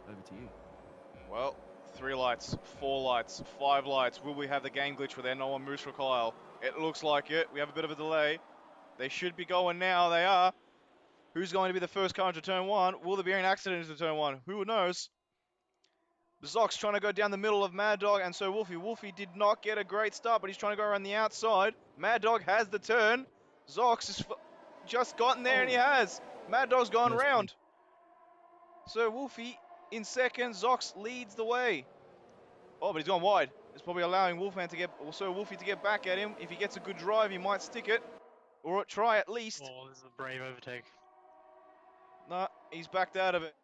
over to you. Well, 3 lights, 4 lights, 5 lights. Will we have the game glitch where there no one moves for Kyle? It looks like it. We have a bit of a delay. They should be going now. They are. Who's going to be the first car into turn 1? Will there be an accident into turn 1? Who knows? Zox trying to go down the middle of Mad Dog and so Wolfie. Wolfie did not get a great start, but he's trying to go around the outside. Mad Dog has the turn. Zox has just gotten there and he has. Mad Dog's gone round. So Wolfie in second. Zox leads the way. Oh, but he's gone wide. It's probably allowing Wolfman to get, also Wolfie to get back at him. If he gets a good drive, he might stick it. Or try at least. Oh, this is a brave overtake. Nah, he's backed out of it.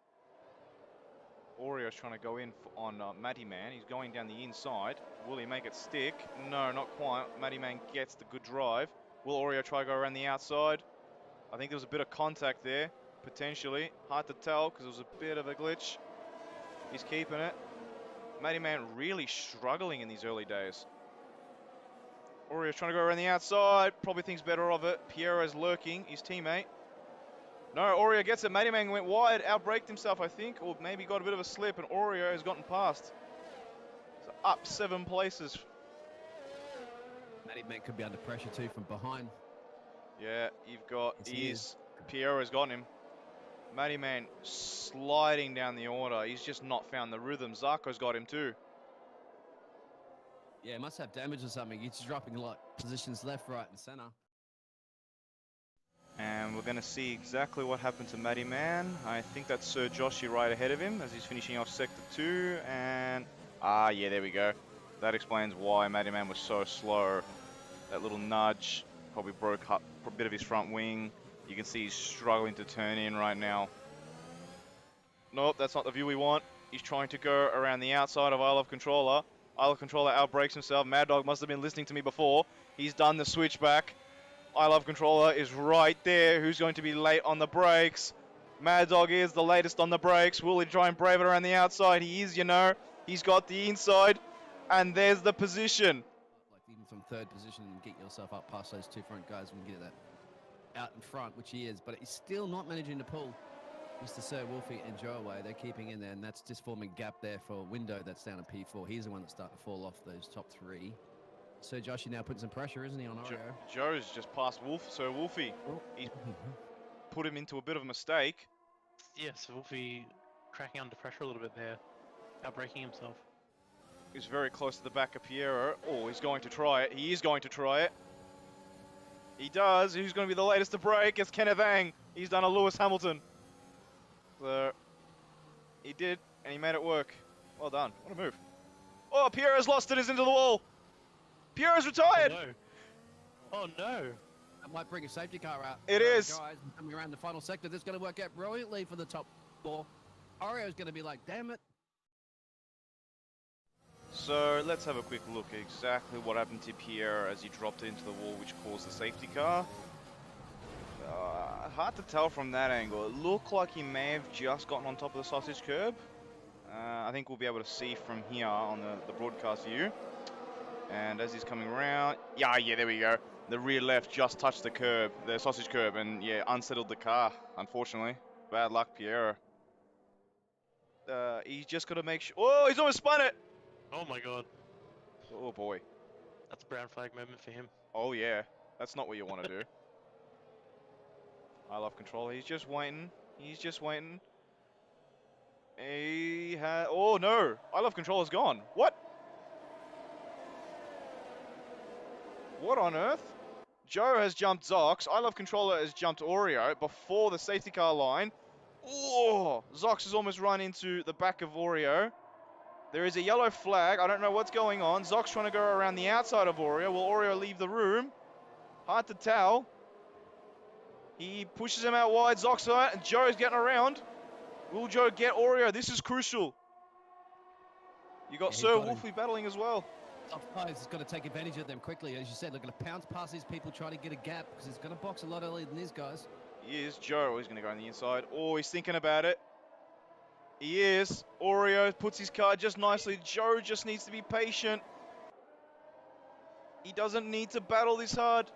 Oreo's trying to go in on Matty Man. He's going down the inside. Will he make it stick? No, not quite. Matty Man gets the good drive. Will Oreo try to go around the outside? I think there was a bit of contact there, potentially. Hard to tell because it was a bit of a glitch. He's keeping it. Matty Man really struggling in these early days. Oreo's trying to go around the outside. Probably thinks better of it. Piero's lurking, his teammate. No, Oreo gets it. Matty Man went wide, outbraked himself, I think, or maybe got a bit of a slip, and Oreo has gotten past. So up 7 places. Matty Man could be under pressure too from behind. Yeah, you've got Piero's got him. Matty Man sliding down the order. He's just not found the rhythm. Zarko's got him too. Yeah, must have damage or something. He's dropping like positions left, right, and center. And we're going to see exactly what happened to Matty Man. I think that's Sir Joshy right ahead of him as he's finishing off Sector 2. And, yeah, there we go. That explains why Matty Man was so slow. That little nudge probably broke up a bit of his front wing. You can see he's struggling to turn in right now. Nope, that's not the view we want. He's trying to go around the outside of I Love Controller. I Love Controller outbrakes himself. Mad Dog must have been listening to me before. He's done the switchback. I Love Controller is right there. Who's going to be late on the brakes? Mad Dog is the latest on the brakes. Will he try and brave it around the outside? He is, you know. He's got the inside. And there's the position. Like even from third position and get yourself up past those two front guys and get that out in front, which he is. But he's still not managing to pull Mr. Sir Wolfie and Joe away. They're keeping in there, and that's just forming a gap there for Window that's down at P4. He's the one that's starting to fall off those top 3. So Joshy now putting some pressure, isn't he, on Oreo? Joe's just past Sir Wolfie. He's put him into a bit of a mistake. Yes, Wolfie cracking under pressure a little bit there, outbraking himself. He's very close to the back of Piero. Oh, he's going to try it. He is going to try it. He does. Who's going to be the latest to break? It's Kenneth Ang. He's done a Lewis Hamilton. So, he did, and he made it work. Well done. What a move. Oh, Piero's lost it. He's into the wall. Piero's retired. Oh no. Oh no. That might bring a safety car out. It is. Guys, coming around the final sector, this is going to work out brilliantly for the top 4. Oreo's going to be like, damn it. So let's have a quick look at exactly what happened to Pierre as he dropped into the wall, which caused the safety car. Hard to tell from that angle. It looked like he may have just gotten on top of the sausage curb. I think we'll be able to see from here on the broadcast view. And as he's coming around, yeah, there we go. The rear left just touched the curb, the sausage curb, and yeah, unsettled the car, unfortunately. Bad luck, Pierre. He's just got to make sure. Oh, he's almost spun it! Oh my god. Oh boy. That's a brown flag moment for him. Oh yeah, that's not what you want to do. I Love Controller. He's just waiting. He's just waiting. He had. Oh no! I Love Controller's gone. What? What on earth? Joe has jumped Zox. I Love Controller has jumped Oreo before the safety car line. Oh! Zox has almost run into the back of Oreo. There is a yellow flag. I don't know what's going on. Zox trying to go around the outside of Oreo. Will Oreo leave the room? Hard to tell. He pushes him out wide. Zox out, and Joe's getting around. Will Joe get Oreo? This is crucial. You got Sir Wolfie battling as well. Top 5 is going to take advantage of them quickly. As you said, they're going to pounce past these people trying to get a gap because he's going to box a lot earlier than these guys. He is. Joe is going to go on the inside. Oh, he's thinking about it. He is. Oreo puts his car just nicely. Joe just needs to be patient. He doesn't need to battle this hard.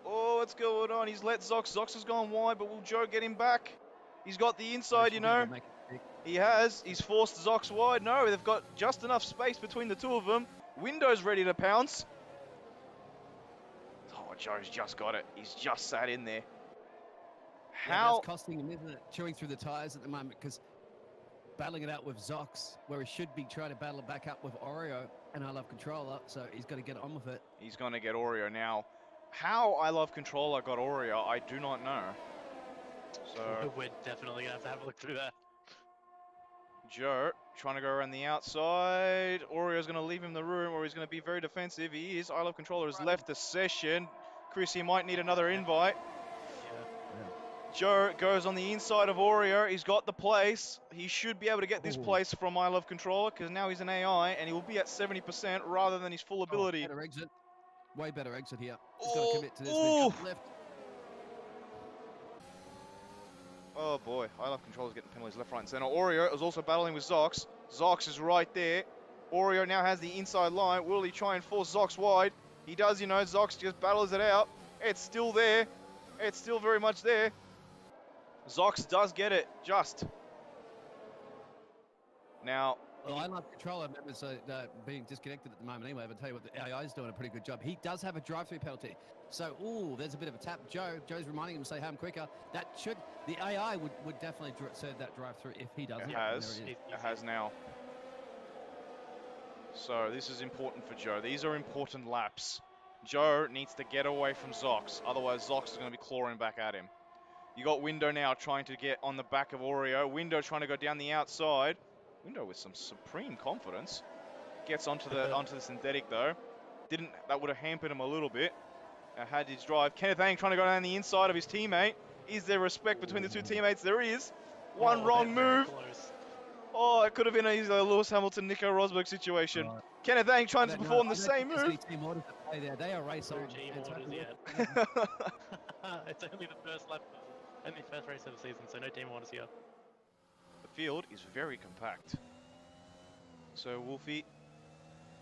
Oh, what's going on? He's let Zox. Zox has gone wide, but will Joe get him back? He's got the inside, you know. He has. He's forced Zox wide. No, they've got just enough space between the two of them. Window's ready to pounce. Oh, Joe's just got it. He's just sat in there. Yeah, How? that's costing him, isn't it? Chewing through the tyres at the moment because battling it out with Zox, where he should be trying to battle it back up with Oreo and I Love Controller, so he's got to get on with it. He's going to get Oreo now. How I Love Controller got Oreo, I do not know. So We're definitely going to have a look through that. Joe trying to go around the outside. Oreo's going to leave him the room, or he's going to be very defensive. He is. I Love Controller has left the session. Chris, he might need another invite. Yeah. Joe goes on the inside of Oreo. He's got the place. He should be able to get this place from I Love Controller because now he's an AI and he will be at 70% rather than his full ability. Better exit. Way better exit here. He's got to commit to this. Left. Oh boy, I Love Controller's getting penalties left, right, and center. Oreo is also battling with Zox. Zox is right there. Oreo now has the inside line. Will he try and force Zox wide? He does, you know. Zox just battles it out. It's still there. It's still very much there. Zox does get it, just. Now, well, I Love Controller members being disconnected at the moment anyway, but I tell you what, the AI is doing a pretty good job. He does have a drive-through penalty. So, there's a bit of a tap. Joe's reminding him to stay home quicker. The AI would definitely serve that drive-through if he does. It has now. So, this is important for Joe. These are important laps. Joe needs to get away from Zox, otherwise Zox is going to be clawing back at him. You got Window now trying to get on the back of Oreo. Window trying to go down the outside. Window with some supreme confidence. Gets onto the synthetic though. That would have hampered him a little bit. Had his drive. Kenneth Ang trying to go down the inside of his teammate. Is there respect between the two teammates? There is. One wrong move. Oh, it could have been a Lewis Hamilton, Nico Rosberg situation. Right. Kenneth Ang trying to perform the same move. They are race on. It's only the first lap, only the first race of the season, so no team orders here. The field is very compact. So Wolfie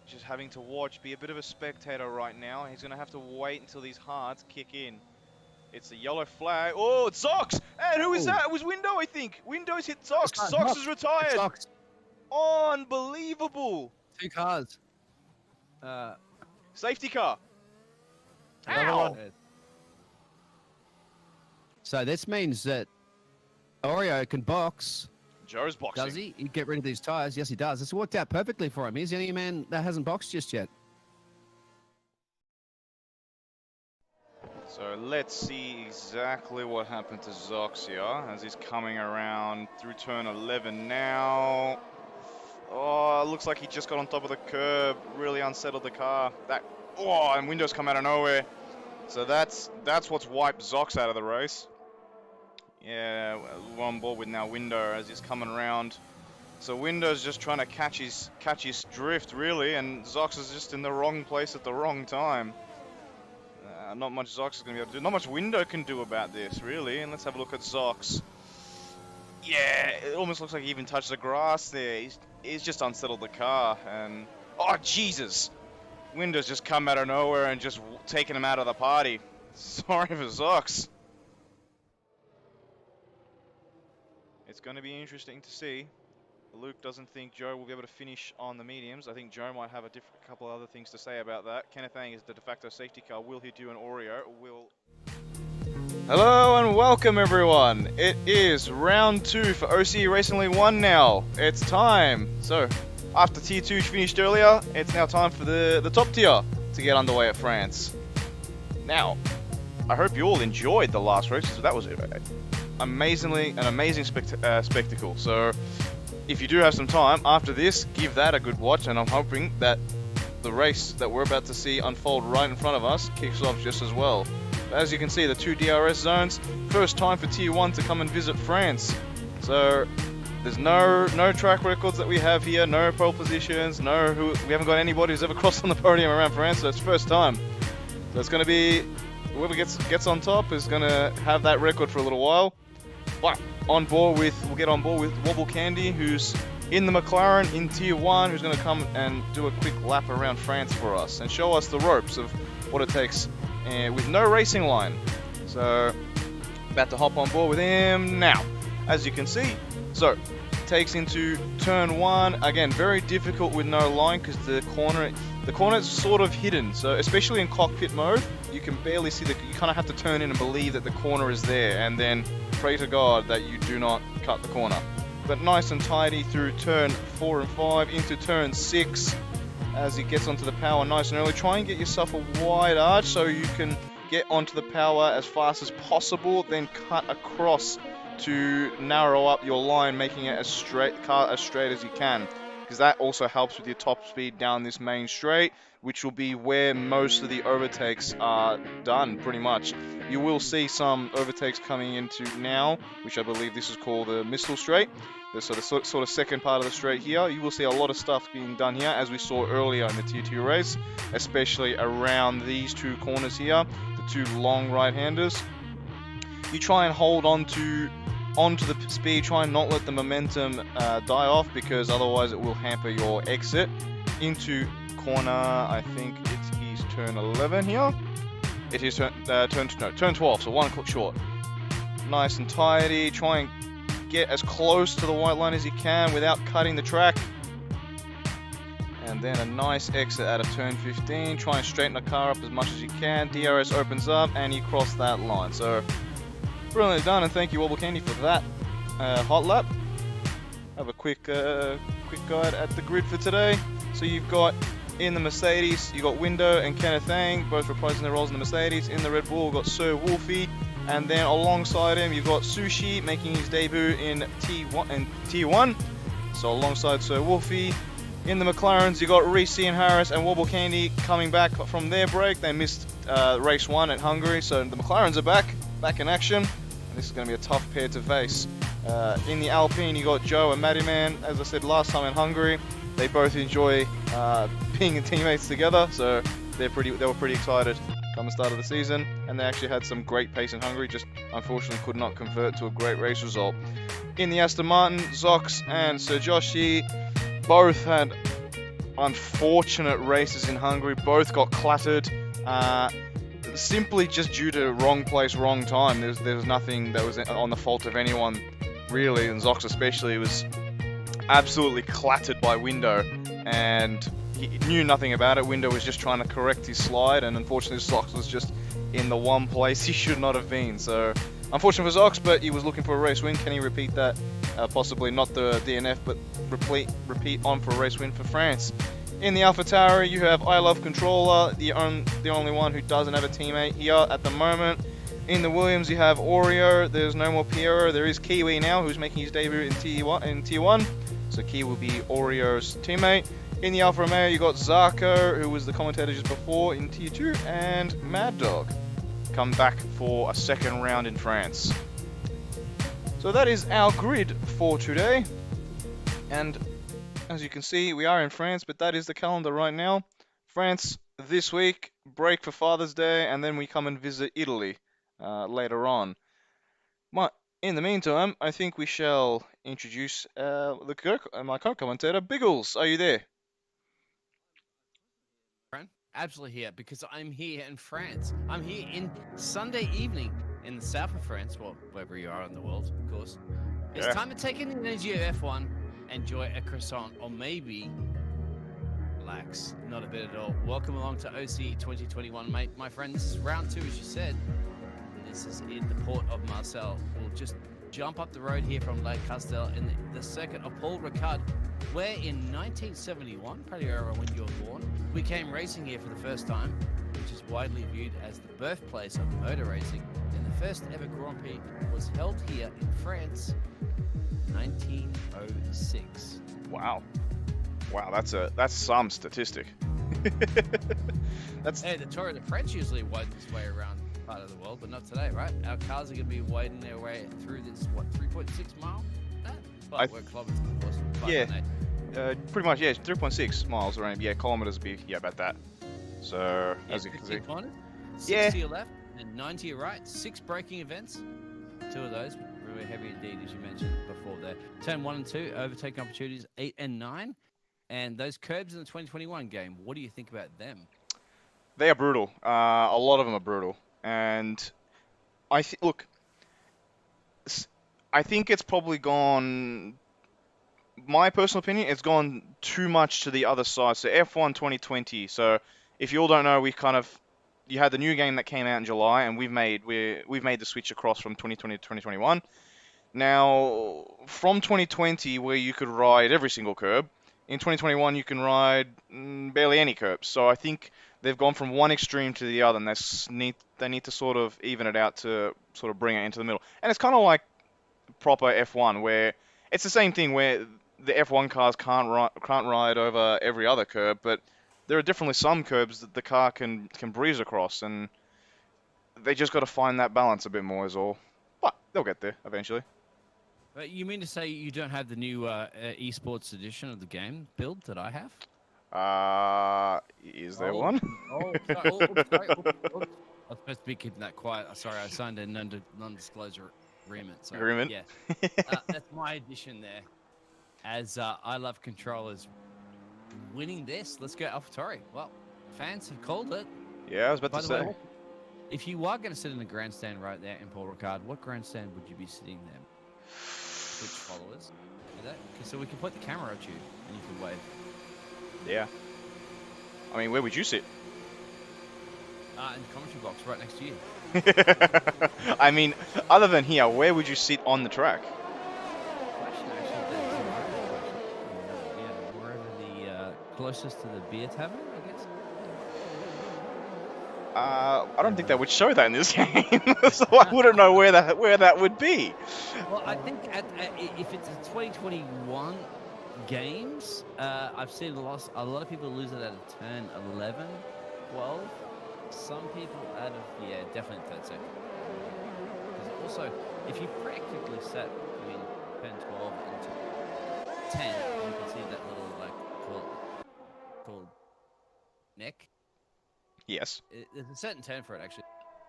just having to be a bit of a spectator right now. He's going to have to wait until these hards kick in. It's a yellow flag. Oh, it's Zox! And who is that? It was Window, I think. Window's hit Zox. Zox is retired. Zox. Unbelievable. 2 cars. Safety car. Ow! So this means that Oreo can box. Joe's boxing. Does he? He'd get rid of these tires. Yes, he does. It's worked out perfectly for him. He's the only man that hasn't boxed just yet. So let's see exactly what happened to Zox here as he's coming around through turn 11 now. Oh, it looks like he just got on top of the curb, really unsettled the car. And Windows come out of nowhere. So that's what's wiped Zox out of the race. Yeah, we're on board with now Window as he's coming around. So Window's just trying to catch his drift really, and Zox is just in the wrong place at the wrong time. Not much Zox is going to be able to do. Not much Window can do about this, really. And let's have a look at Zox. Yeah, it almost looks like he even touched the grass there. He's just unsettled the car. And oh, Jesus! Window's just come out of nowhere and just taken him out of the party. Sorry for Zox. It's going to be interesting to see. Luke doesn't think Joe will be able to finish on the mediums. I think Joe might have a couple other things to say about that. Kenneth Ang is the de facto safety car. Will he do an Oreo? Hello and welcome everyone. It is round 2 for OCE Racing League 1 now. It's time. So after tier 2 finished earlier, it's now time for the top tier to get underway at France. Now, I hope you all enjoyed the last race. That was an amazing spectacle. So if you do have some time after this, give that a good watch, and I'm hoping that the race that we're about to see unfold right in front of us kicks off just as well. As you can see, the 2 DRS zones, first time for Tier 1 to come and visit France. So there's no track records that we have here, no pole positions, we haven't got anybody who's ever crossed on the podium around France, so it's first time. So it's going to be, whoever gets on top is going to have that record for a little while. But we'll get on board with Wobble Candy, who's in the McLaren in Tier 1, who's going to come and do a quick lap around France for us and show us the ropes of what it takes with no racing line. So, about to hop on board with him now, as you can see. So, takes into turn 1. Again, very difficult with no line because the corner is sort of hidden. So especially in cockpit mode, you can barely see you kind of have to turn in and believe that the corner is there, and then pray to God that you do not cut the corner. But nice and tidy through turn 4 and 5 into turn 6 as he gets onto the power nice and early. Try and get yourself a wide arch so you can get onto the power as fast as possible, then cut across to narrow up your line, making it as straight as you can, because that also helps with your top speed down this main straight, which will be where most of the overtakes are done pretty much. You will see some overtakes coming into now, which I believe this is called the Missile Straight. The sort of second part of the straight here. You will see a lot of stuff being done here, as we saw earlier in the Tier 2 race, especially around these two corners here, the two long right-handers. You try and hold onto the speed, try and not let the momentum die off, because otherwise it will hamper your exit into corner. I think it is turn 11 here. It is turn 12, so one click short. Nice and tidy. Try and get as close to the white line as you can without cutting the track. And then a nice exit out of turn 15. Try and straighten the car up as much as you can. DRS opens up and you cross that line. So brilliantly done, and thank you Wobble Candy for that hot lap. Have a quick guide at the grid for today. So you've got in the Mercedes, you got Window and Kenneth Ang, both reprising their roles in the Mercedes. In the Red Bull, we've got Sir Wolfie, and then alongside him, you've got Sushi making his debut in T1. So alongside Sir Wolfie. In the McLarens, you got Reese and Harris and Wobble Candy coming back from their break. They missed race 1 at Hungary, so the McLarens are back in action. And this is going to be a tough pair to face. In the Alpine, you got Joe and Matty Man. As I said last time in Hungary, they both enjoy being teammates together, so they were pretty excited come the start of the season, and they actually had some great pace in Hungary, just unfortunately could not convert to a great race result. In the Aston Martin, Zox and Sir Joshi both had unfortunate races in Hungary, both got clattered. Simply just due to wrong place, wrong time. There was nothing that was on the fault of anyone, really, and Zox especially was absolutely clattered by Window, and he knew nothing about it. Window was just trying to correct his slide, and unfortunately Zox was just in the one place he should not have been. So unfortunate for Zox, but he was looking for a race win. Can he repeat that? Possibly not the DNF, but repeat on for a race win for France. In the AlphaTauri, you have I Love Controller, the only one who doesn't have a teammate here at the moment. In the Williams, you have Oreo. There's no more Piero. There is Kiwi now, who's making his debut in Tier 1. So Kiwi will be Oreo's teammate. In the Alfa Romeo, you got Zarko, who was the commentator just before in Tier 2, and Mad Dog come back for a second round in France. So that is our grid for today. And as you can see, we are in France, but that is the calendar right now. France this week, break for Father's Day, and then we come and visit Italy later on. But in the meantime, I think we shall introduce my co-commentator, Biggles. Are you there? Absolutely here, because I'm here in France. I'm here in Sunday evening in the south of France, well, wherever you are in the world, of course. It's time to take in the energy of F1, enjoy a croissant, or maybe relax. Not a bit at all. Welcome along to OCE 2021, mate. My friend, this is round 2, as you said. And this is in the port of Marseille. We'll just jump up the road here from Lake Castel in the circuit of Paul Ricard, where in 1971, probably around when you were born, we came racing here for the first time, which is widely viewed as the birthplace of motor racing. And the first ever Grand Prix was held here in France, 1906. Wow, that's some statistic. Hey, the Tour of the French usually widens its way around part of the world, but not today, right? Our cars are going to be widening their way through this 3.6 mile. Kilometers, of course. Yeah, pretty much. Yeah, 3.6 miles around. Yeah, kilometers would be about that. So as you can see, 60 to your left and 90 to your right. 6 braking events. 2 of those were heavy indeed, as you mentioned before there. Turn 1 and 2, overtaking opportunities 8 and 9. And those curbs in the 2021 game, what do you think about them? They are brutal. A lot of them are brutal. And I think it's probably gone my personal opinion, it's gone too much to the other side. So F1 2020. So if you all don't know, you had the new game that came out in July, and we've made the switch across from 2020 to 2021. Now, from 2020, where you could ride every single curb, in 2021 you can ride barely any curbs. So I think they've gone from one extreme to the other, and they need to sort of even it out to sort of bring it into the middle. And it's kind of like proper F1, where it's the same thing where the F1 cars can't ride over every other curb, but there are definitely some curbs that the car can breeze across, and they just got to find that balance a bit more is all. But they'll get there eventually. But you mean to say you don't have the new esports edition of the game build that I have? Is there one? Oh, sorry. Sorry. I was supposed to be keeping that quiet. Sorry, I signed a non-disclosure agreement. So, Agreement? Yeah. That's my addition there. As I Love Controllers winning this. Let's go AlphaTauri. Well, fans have called it. Yeah, I was about By to the say. way, if you are going to sit in the grandstand right there in Paul Ricard, what grandstand would you be sitting there? Twitch followers. Do that? Okay, so we can point the camera at you and you can wave. Yeah. I mean, where would you sit? In the commentary box right next to you. I mean, other than here, where would you sit on the track? Question, actually, yeah, wherever the closest to the beer tavern, I guess. I don't think that would show that in this game, so I wouldn't know where that would be. Well, I think if it's a 2021 games, I've seen a lot of people lose it out of turn 11, 12. Some people out of, yeah, definitely third second. Because also, if you practically set between 10, 12, and 10, you can see that little, like, called neck. Yes. There's a certain term for it, actually.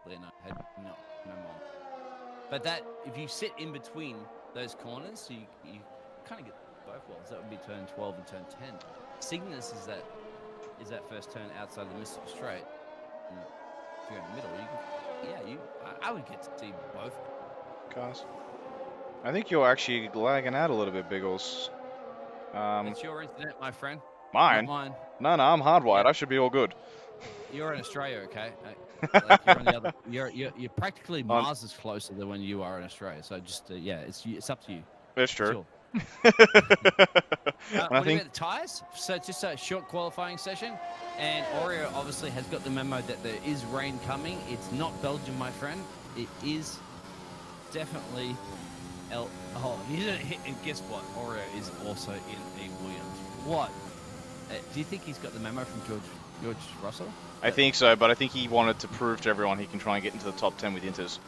And I had no more. But that, if you sit in between those corners, so you kind of get both worlds. That would be turn 12 and turn 10. Cygnus is that first turn outside the Mystical Straight. And if you're in the middle, I would get to see both. Cars. I think you're actually lagging out a little bit, Biggles. It's your internet, my friend. Mine? Not mine. No, I'm hardwired. Yeah. I should be all good. You're in Australia, okay? Like you're on the other. You're practically miles as closer than when you are in Australia. So just it's up to you. That's true. Sure. What about the tyres? So just a short qualifying session, and Oreo obviously has got the memo that there is rain coming. It's not Belgium, my friend. It is definitely and guess what? Oreo is also in a Williams. What? Do you think he's got the memo from George Russell? I think so, but I think he wanted to prove to everyone he can try and get into the top 10 with Inters.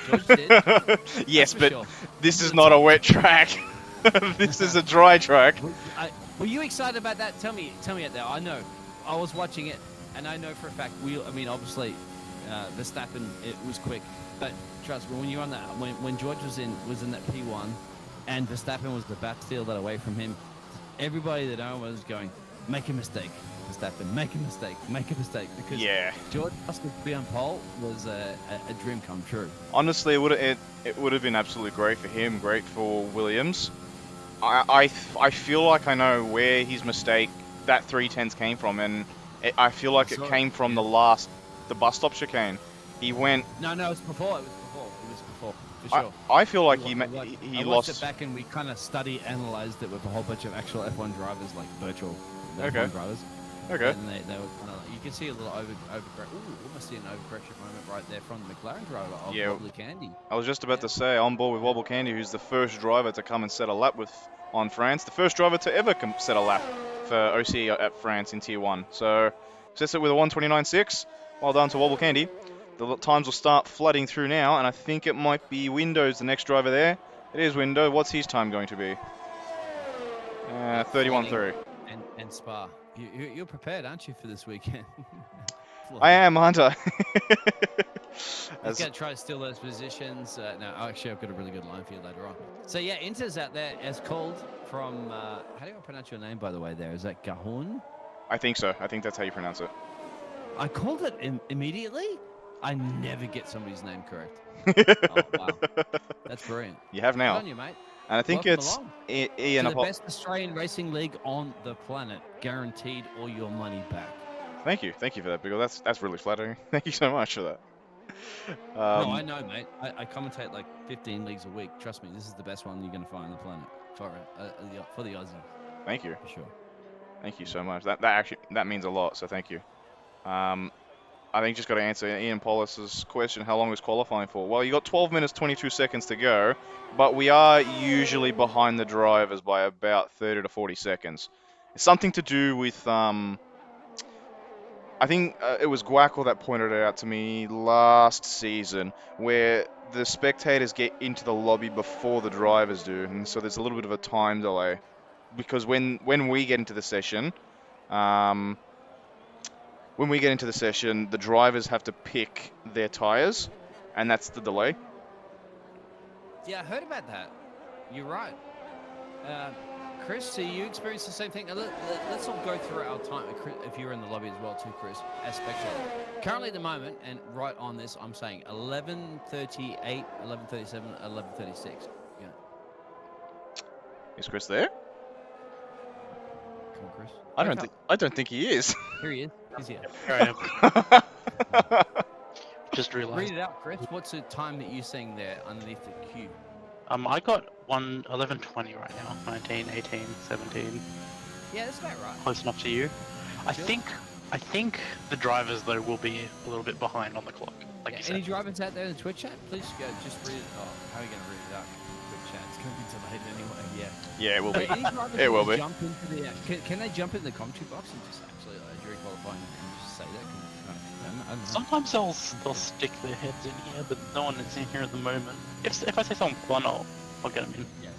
George did? Yes, but sure. this is not a wet track. This is a dry track. Were you excited about that? Tell me out there. I know. I was watching it, and I know for a fact. Obviously, Verstappen, it was quick, but trust me, when you're on that, when George was in that P1, and Verstappen was about to steal that away from him, everybody that owned was going, make a mistake, Verstappen, make a mistake, because George Russell to be on pole was a dream come true. Honestly, it would have been absolutely great for him, great for Williams. I feel like I know where his mistake, that 310s came from, and I feel like it came from the bus stop chicane. He went... No, it was before, for sure. I feel like he I lost... watched it back and we kind of analysed it with a whole bunch of actual F1 drivers, like virtual F1 drivers. Okay. And they were kind of like, you can see a little overcorrection. Ooh, almost see an overcorrection moment right there from the McLaren driver of Wobbly Candy. I was just about to say, on board with Wobble Candy, who's the first driver to come and set a lap on France, the first driver to ever set a lap for OCE at France in Tier 1. So, sets it with a 1:29.6. Well done to Wobble Candy. The times will start flooding through now, and I think it might be Windows, the next driver there. It is Window. What's his time going to be? 31.3. And Spa. You're prepared, aren't you, for this weekend? I am, Hunter. He's going to try to steal those positions. No, actually, I've got a really good line for you later on. So, yeah, Inter's out there as called from... how do I pronounce your name, by the way, there? Is that Gahun? I think so. I think that's how you pronounce it. I called it immediately? I never get somebody's name correct. Oh, wow. That's brilliant. You have now. Good on you, mate. And I think Welcome it's along Ian. to the best Australian racing league on the planet. Guaranteed all your money back. Thank you for that, Biggle. That's really flattering. Thank you so much for that. No, I know, mate. I commentate like 15 leagues a week. Trust me, this is the best one you're going to find on the planet for the Aussies. Thank you. For sure. Thank you so much. That means a lot. So thank you. I think just got to answer Ian Paulus's question. How long was qualifying for? Well, you got 12 minutes 22 seconds to go, but we are usually behind the drivers by about 30 to 40 seconds. It's something to do with I think it was Guackle that pointed it out to me last season, where the spectators get into the lobby before the drivers do, and so there's a little bit of a time delay. Because when we get into the session, the drivers have to pick their tires, and that's the delay. Yeah, I heard about that. You're right. Chris, so you experienced the same thing? Let's all go through our time, if you're in the lobby as well too, Chris, as spectator. Currently at the moment, and right on this, I'm saying 11:38, 11:37, 11:36. Yeah. Is Chris there? Come on, Chris. I don't think he is. Here he is. He's here. Here I am. Just Read realised. it out, Chris. What's the time that you're seeing there underneath the queue? I got 11:20 right now. 19, 18, 17. Yeah, that's about right. Close enough to you. I Sure. think the drivers though will be a little bit behind on the clock. Like Yeah, you any said. drivers out there in the Twitch chat? Please go. Just read it. Oh, how are you going to read it out? Twitch chat. It's going to be delayed anyway. Yeah. Yeah, it will be. Any drivers It will that be. jump into the? Can they jump in the commentary box and just actually during qualifying and just say that? I don't know. Sometimes they'll stick their heads in here, but no one is in here at the moment. If I say something fun, I'll get them in. Yeah.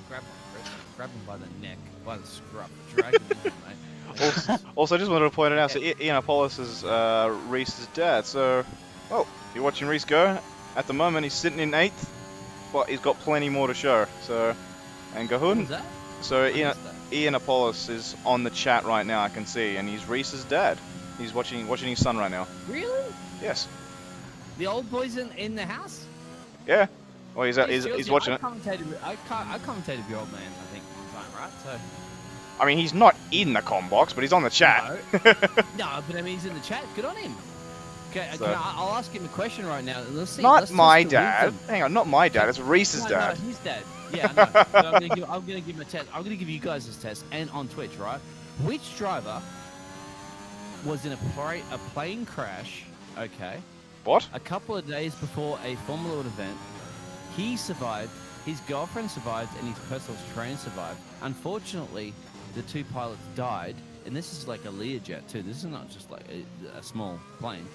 Grab one, Chris. Grab him by the neck, by the scruff, drag him in, mate. Also, just wanted to point it out. So Ian Apollos is Reese's dad. So, well, if you're watching Reese go, at the moment he's sitting in 8th, but he's got plenty more to show. So, and What Gahun. was that? So I Ian, missed that. Ian Apollos is on the chat right now. I can see, and he's Reese's dad. He's watching his son right now. Really? Yes. The old boy's in the house? Yeah. Well, he's Seriously, watching I it. commentated with your old man, I think, one time, right? So. I mean, he's not in the comm box, but he's on the chat. No, but I mean, he's in the chat. Good on him. Okay, So- I'll ask him a question right now. Let's see. Not let's my test the dad. wisdom. Hang on, not my dad. It's Reese's No, dad. No, his dad. Yeah, I know. So I'm gonna give him a test. I'm gonna give you guys this test, and on Twitch, right? Which driver was in a plane crash? Okay, What? a couple of days before a Formula One event. He survived. His girlfriend survived, and his personal trainer survived. Unfortunately, the two pilots died, and this is like a Learjet too. This is not just like a small plane.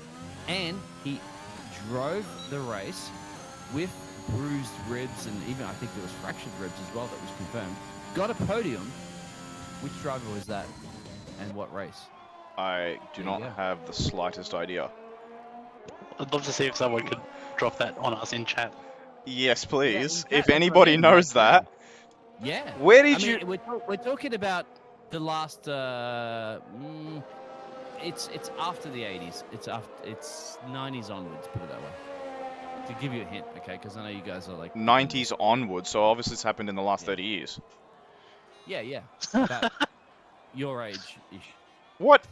And he drove the race with bruised ribs, and even I think there was fractured ribs as well. That was confirmed. Got a podium. Which driver was that, and what race? I do There you not go. have the slightest idea. I'd love to see if someone could drop that on us in chat. Yes, please. Yeah, If that's anybody what I mean, knows like, that, Yeah. where did I you? mean, we're talking about the last. It's after the 80s. It's 90s onwards. Put it that way. To give you a hint, okay? Because I know you guys are like 90s onwards, so obviously it's happened in the last Yeah. 30 years. Yeah. About your age-ish. What?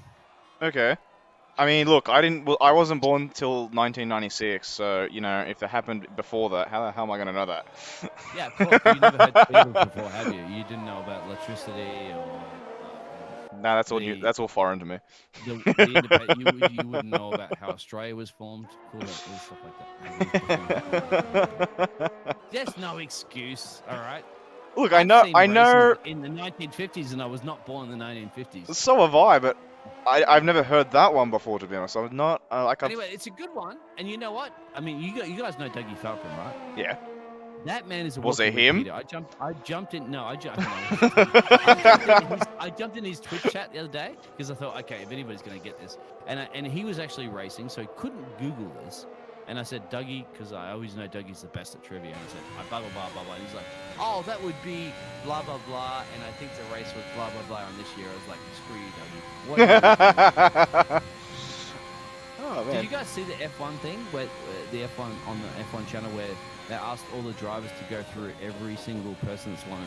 Okay. I mean, look, I wasn't born till 1996, so you know, if it happened before that, how the hell am I gonna know that? Yeah, of course. You never heard Beatles before, have you? You didn't know about electricity or. Nah, that's all The- that's all foreign to me. You wouldn't know about how Australia was formed, all stuff like that. There's no excuse, all right. Look, I've seen I know. races in the 1950s, and I was not born in the 1950s. So have I, but I've never heard that one before, to be honest. I was not like I've, Anyway, it's a good one, and you know what? I mean, you guys know Dougie Falcon, right? yeah. That man is a Was walking it him? repeater. I jumped in. No, I jumped. No. I jumped in his Twitch chat the other day because I thought, okay, if anybody's going to get this, and he was actually racing, so he couldn't Google this. And I said, Dougie, because I always know Dougie's the best at trivia. And I said, blah blah blah blah blah. And he's like, oh, that would be blah blah blah. And I think the race was blah blah blah on this year. I was like, screw you, Dougie. What? Oh, Did man. you guys see the F1 thing where the F1 on the F1 channel where they asked all the drivers to go through every single person that's won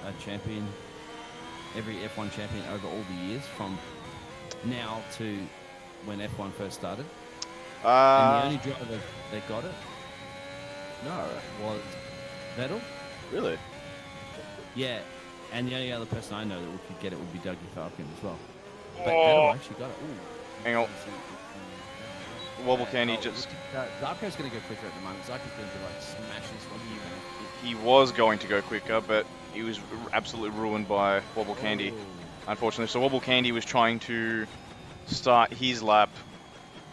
a champion, every F1 champion over all the years from now to when F1 first started? And the only driver that got it No. was Vettel. Really? Yeah, and the only other person I know that could get it would be Dougie Falcon as well. But Oh. Vettel actually got it. Ooh. Hang on. Wobble Candy just... Zarko's going to go quicker at the moment. Zarko's going to like smash this one. He was going to go quicker, but he was absolutely ruined by Wobble Candy, unfortunately. So Wobble Candy was trying to start his lap,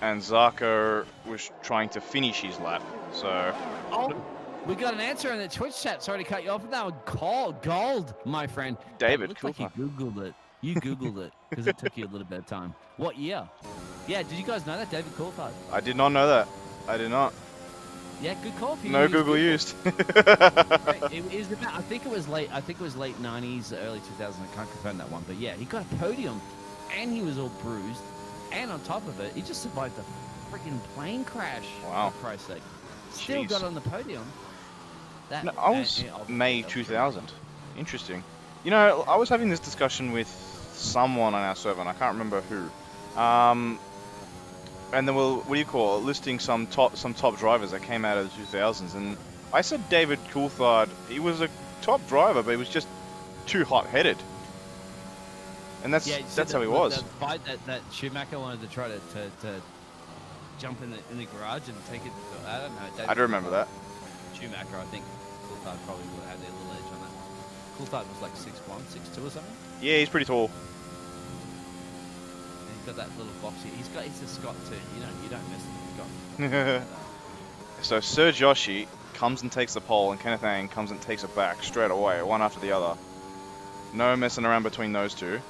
and Zarko was trying to finish his lap. So... Oh, we got an answer in the Twitch chat. Sorry to cut you off, but that was gold, my friend. David, Looks like you Googled it. You Googled it because it took you a little bit of time. What year? Yeah, did you guys know that? David Coulthard. I did not know that. I did not. Yeah, good call. If you No use Google used. It was about, I think it was late 90s, early 2000s. I can't confirm that one, but yeah, he got a podium, and he was all bruised, and on top of it, he just survived a freaking plane crash. Wow. For Christ's sake. Still Jeez. got on the podium. That, No, I was May 2000. Interesting. You know, I was having this discussion with someone on our server, and I can't remember who. And then we'll, what do you call it, listing some top drivers that came out of the 2000s, and I said David Coulthard. He was a top driver, but he was just too hot-headed. And that's how he was. The fight that Schumacher wanted to try to jump in the garage and take it. I don't know. David I do remember that. Schumacher, I think Coulthard probably would have had their little edge on that. Coulthard was like 6'1", 6'2" or something. Yeah, he's pretty tall. And he's got that little boxy. He's a Scot too. You don't mess with the Scot. So Sir Joshi comes and takes the pole, and Kenneth Ang comes and takes it back straight away, one after the other. No messing around between those two.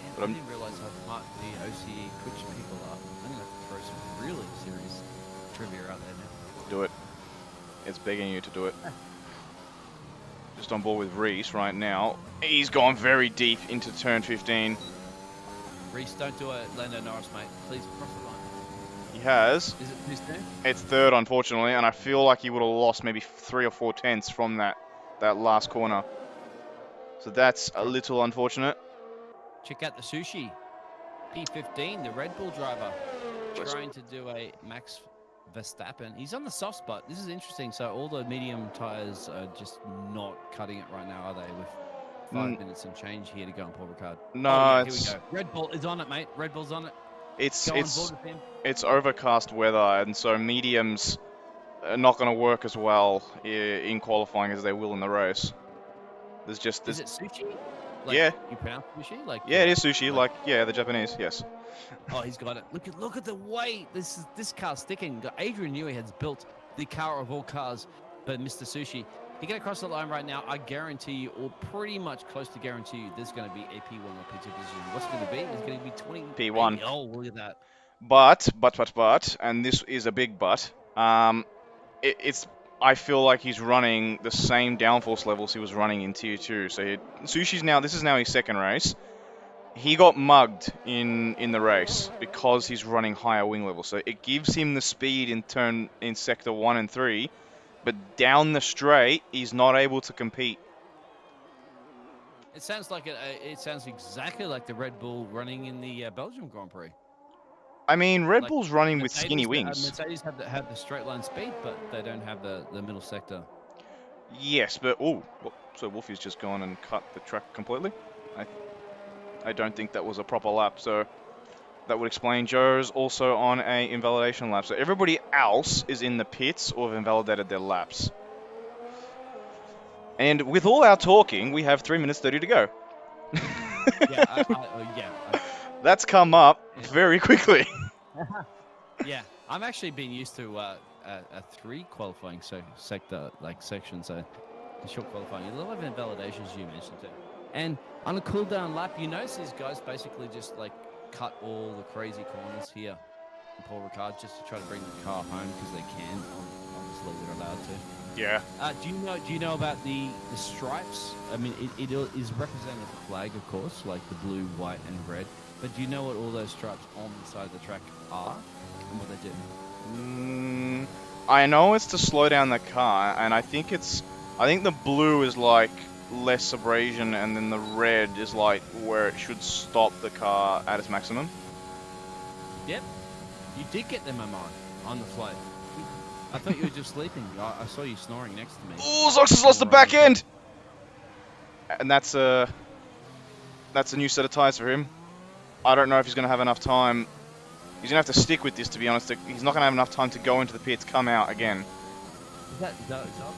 Yeah, But I didn't realise how smart the OCE Twitch people are. I'm gonna have to throw some really serious trivia out there now. Do it. It's begging you to do it. Just on board with Reese right now. He's gone very deep into turn 15. Reese, don't do it, Lando Norris, mate. Please cross the line. He has. Is it too soon? It's third, unfortunately, and I feel like he would have lost maybe 3 or 4 tenths from that last corner. So that's a little unfortunate. Check out the Sushi. P15, the Red Bull driver, trying to do a Max Verstappen. He's on the soft spot. This is interesting. So all the medium tires are just not cutting it right now, are they? With 5 minutes and change here to go on Paul Ricard. No, yeah, it's here we go. Red Bull is on it, mate. Red Bull's on it. it's Go on board with him. it's overcast weather, and so mediums are not going to work as well in qualifying as they will in the race. Is it Sushi? Like, Yeah. You pronounce sushi? Like Yeah, it is sushi. Like the Japanese. Yes. Oh, he's got it. Look at the weight. This car's sticking. Adrian Newey has built the car of all cars, but Mr. Sushi. He get across the line right now. I guarantee you, or pretty much close to guarantee you, there's going to be a P1 or P2 position. What's it going to be? It's going to be 20. P1. Oh, look at that. But, and this is a big but. I feel like he's running the same downforce levels he was running in Tier 2. So this is now his second race. He got mugged in the race because he's running higher wing levels. So it gives him the speed in sector 1 and 3, but down the straight, he's not able to compete. It sounds like it sounds exactly like the Red Bull running in the Belgium Grand Prix. I mean, Red Like, Bull's running with Mercedes, skinny wings. Mercedes have the straight line speed, but they don't have the middle sector. Yes, but so Wolfie's just gone and cut the track completely. I don't think that was a proper lap, so that would explain Joe's also on a invalidation lap. So everybody else is in the pits or have invalidated their laps. And with all our talking, we have 3 minutes 30 to go. That's come up very quickly. Yeah, I'm actually being used to a 3 qualifying section, so the short qualifying. A lot of invalidations you mentioned too. And on a cool down lap, you notice these guys basically just like cut all the crazy corners here in Paul Ricard just to try to bring the car home because they can. Obviously, they're allowed to. Yeah. Do you know about the stripes? I mean, it is representing the flag, of course, like the blue, white, and red. But do you know what all those stripes on the side of the track are and what they do? I know it's to slow down the car, and I think the blue is like less abrasion, and then the red is like where it should stop the car at its maximum. Yep. You did get the memo on the flight. I thought you were just sleeping. I saw you snoring next to me. Oh, Zox has lost the back end! And that's a new set of tyres for him. I don't know if he's going to have enough time. He's going to have to stick with this, to be honest. He's not going to have enough time to go into the pits, come out again. Is that Zox?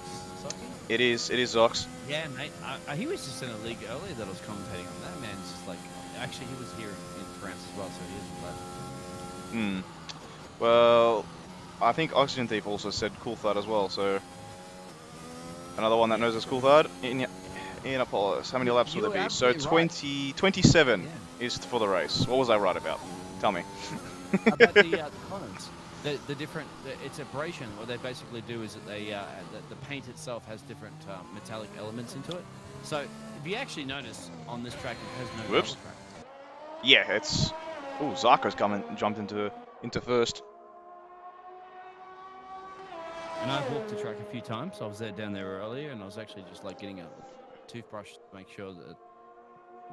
It is Zox. Yeah, mate. He was just in a league earlier that I was commentating on. That man's just like... Actually, he was here in France as well, so he isn't left. Well, I think Oxygen Thief also said Cool Thud as well, so... Another one that knows it's Cool Thud. In Apollos. How many laps will there be? So 27 is for the race. What was I right about? Tell me. About the components. The different, it's abrasion. What they basically do is that the paint itself has different metallic elements into it. So if you actually notice on this track, it has no gravel track. Yeah, it's... Oh, Zarko's jumped into first. And I've walked the track a few times. I was down there earlier, and I was actually just like getting a toothbrush to make sure that it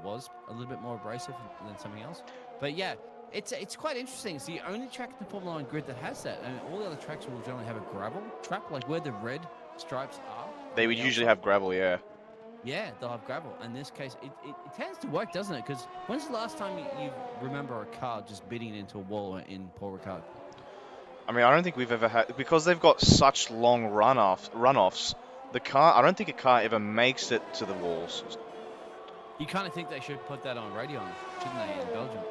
was a little bit more abrasive than something else. But yeah, it's quite interesting. It's the only track in the Formula 1 grid that has that, and all the other tracks will generally have a gravel track, like where the red stripes are. They would usually have gravel, yeah. Yeah, they'll have gravel. In this case, it tends to work, doesn't it? Because when's the last time you remember a car just beating into a wall in Paul Ricard? I mean, I don't think we've ever had... Because they've got such long runoffs, I don't think a car ever makes it to the walls. You kind of think they should put that on radio, shouldn't they, in Belgium?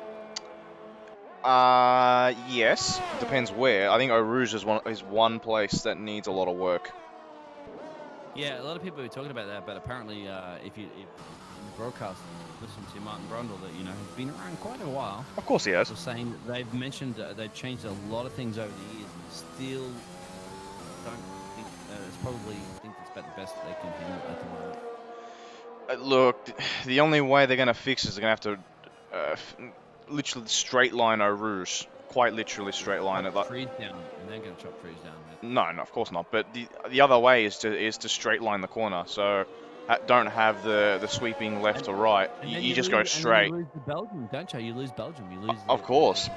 Yes. Depends where. I think Eau Rouge is one place that needs a lot of work. Yeah, a lot of people are talking about that, but apparently, if you broadcast listen to Martin Brundle, that he's been around quite a while. Of course he has. Was saying that they've mentioned they've changed a lot of things over the years, and still don't think it's probably think it's about the best that they can handle at the moment. Look, the only way they're going to fix it is they're going to have to literally straight line Eau Rouge. Quite literally straight line it. Like, trees down, and they're going to chop trees down. No, of course not. But the other way is to straight line the corner. So don't have the sweeping left to right. You just go straight. And you lose the Belgium, don't you? You lose Belgium. You lose. Of course.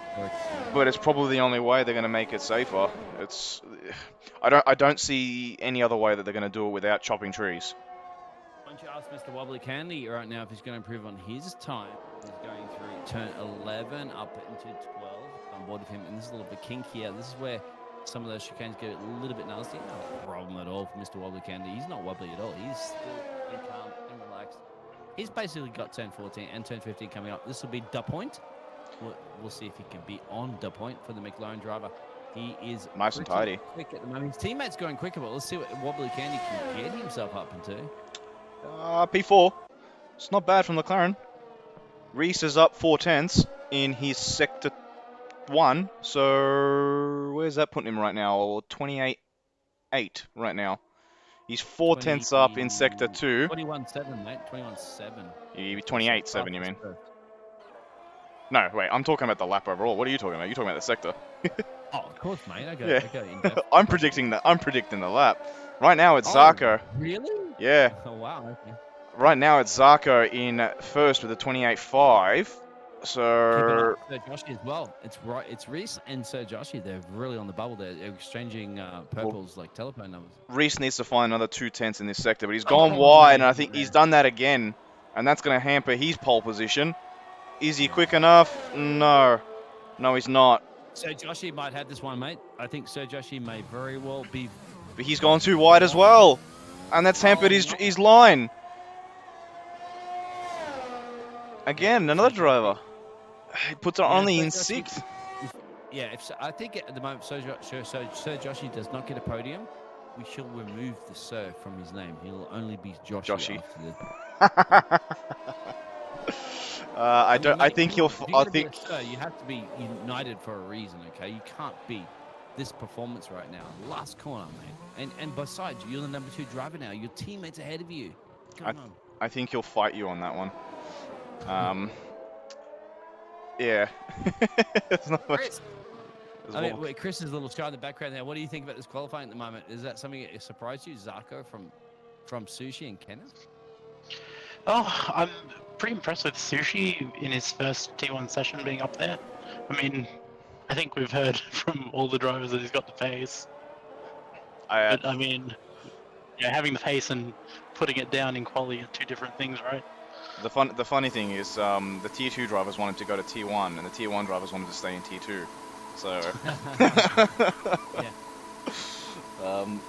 But it's probably the only way they're going to make it safer. I don't see any other way that they're going to do it without chopping trees. Why don't you ask Mr. Wobbly Candy right now if he's going to improve on his time? He's going through turn 11 up into 12 on board with him, and this is a little bit kinkier. This is where some of those chicanes get a little bit nasty. No problem at all for Mr. Wobbly Candy. He's not wobbly at all. He's still calm and relaxed. He's basically got turn 14 and turn 15 coming up. This will be the point. We'll see if he can be on the point for the McLaren driver. He is nice and tidy. Quick at the moment. His teammate's going quicker, but let's see what Wobbly Candy can get himself up into. P4. It's not bad from McLaren. Reese is up 4/10 in his sector 1. So where's that putting him right now? 28.8 right now. He's 4/10 up in sector 2. 21.7, mate. 21.7. 28.7, you mean? No, wait. I'm talking about the lap overall. What are you talking about? You're talking about the sector. Oh, of course, mate. I go in depth. I'm predicting the lap. Right now it's Zarko. Really? Yeah. Oh, wow. Okay. Right now it's Zarko in first with a 28.5. So Sir Joshi as well. It's Reese and Sir Joshi. They're really on the bubble. They're exchanging purples like telephone numbers. Reese needs to find another 2/10 in this sector, but he's gone wide, and I think he's done that again, and that's going to hamper his pole position. Is he quick enough? No, he's not. Sir Joshi might have this one, mate. I think Sir Joshi may very well be. But he's gone too wide as well, and that's hampered his line. Again, another driver. He puts it only in 6th. Yeah, I think at the moment Sir Joshi does not get a podium, we shall remove the Sir from his name. He'll only be Joshi. After this. I think he'll. I think Sir, you have to be united for a reason. Okay, you can't be this performance right now. Last corner, mate. And besides, you're the number 2 driver now. Your teammate's ahead of you. Come on. I think he'll fight you on that one. Yeah. There's not much. Chris. There's I mean, more. wait, Chris is a little shy in the background there. What do you think about this qualifying at the moment? Is that something that surprised you, Zarko from Sushi and Kenneth? Oh, I'm pretty impressed with Sushi in his first T1 session being up there. I mean, I think we've heard from all the drivers that he's got the pace. But I mean, yeah, having the pace and putting it down in quali are two different things, right? The funny thing is, the Tier 2 drivers wanted to go to Tier 1, and the Tier 1 drivers wanted to stay in Tier 2. So... Yeah. Um,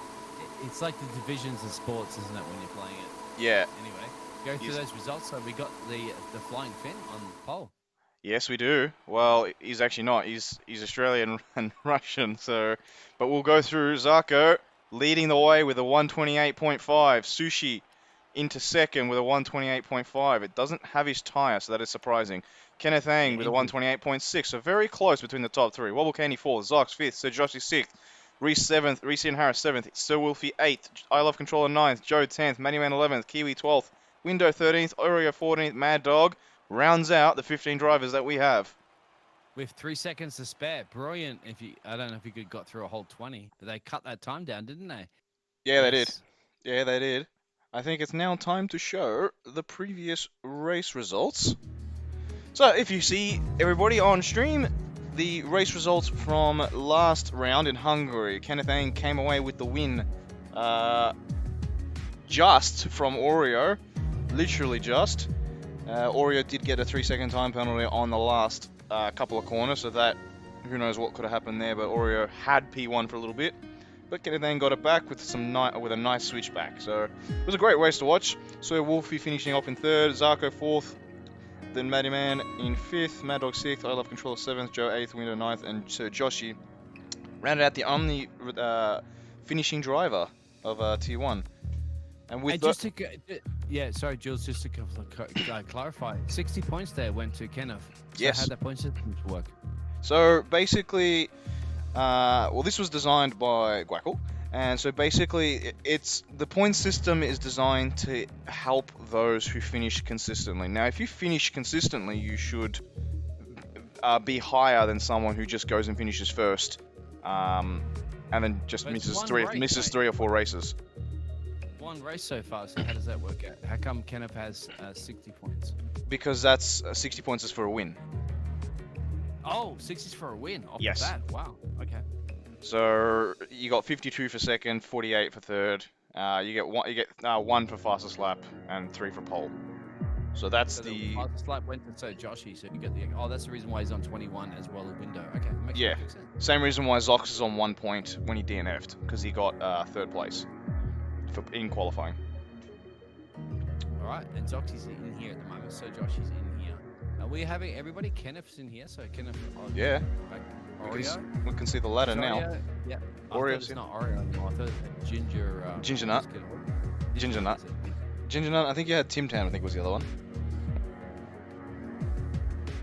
It's like the divisions of sports, isn't it, when you're playing it? yeah. Anyway, go through those results. So we got the Flying Finn on pole. Yes, we do. Well, he's actually not. He's Australian and Russian, so... But we'll go through Zarko leading the way with a 128.5. Sushi into second with a 128.5. It doesn't have his tyre, so that is surprising. Kenneth Ang with a 128.6, so very close between the top three. Wobble Candy 4th, Zox 5th, Sir Joshy 6th, Reese 7th, Reese and Harris 7th, Sir Wolfie 8th, I Love Controller 9th, Joe 10th, Mannyman 11th, Kiwi 12th, Window 13th, Oreo 14th, Mad Dog rounds out the 15 drivers that we have. With 3 seconds to spare. Brilliant. I don't know if you could got through a whole 20, but they cut that time down, didn't they? Yeah, they did. Yeah, they did. I think it's now time to show the previous race results. So, if you see everybody on stream, the race results from last round in Hungary. Kenneth Ang came away with the win just from Oreo. Literally just. Oreo did get a 3-second time penalty on the last couple of corners, so that, who knows what could have happened there, but Oreo had P1 for a little bit. But Kenneth Ang got it back with with a nice switchback. So it was a great race to watch. So Wolfie finishing off in 3rd, Zarko 4th, then Matty Man in 5th, Mad Dog 6th, I Love Controller 7th, Joe 8th, Window 9th, and Sir Joshi rounded out the only finishing driver of Tier 1. And with sorry, Jules, just to clarify, 60 points there went to Kenneth. So yes. How'd that point system work? So basically, well, this was designed by Gwackle, and so basically, the point system is designed to help those who finish consistently. Now, if you finish consistently, you should be higher than someone who just goes and finishes first, and then just misses 3 or 4 races. One race so far, so how does that work out? How come Kenneth has 60 points? Because that's 60 points is for a win. Oh, 60's for a win off Yes. the bat. Wow. Okay. So you got 52 for second, 48 for third. You get one for fastest lap and 3 for pole. So that's the fastest lap went to Sir Joshi, so you get the. Oh, that's the reason why he's on 21 as well as Window. Okay. Makes perfect sense. Same reason why Zox is on 1 point when he DNF'd, because he got 3rd place in qualifying. All right, and Zoxy's in here at the moment. Sir Joshi's in here. Are we having everybody? Kenneth's in here, so Kenneth. Yeah. Oreo. We can see the ladder now. Yeah. Oreo's it's not Oreo anymore. I thought it was Ginger. Ginger Nut. Ginger Nut. Ginger Nut. I think you had Tim Tam. I think was the other one.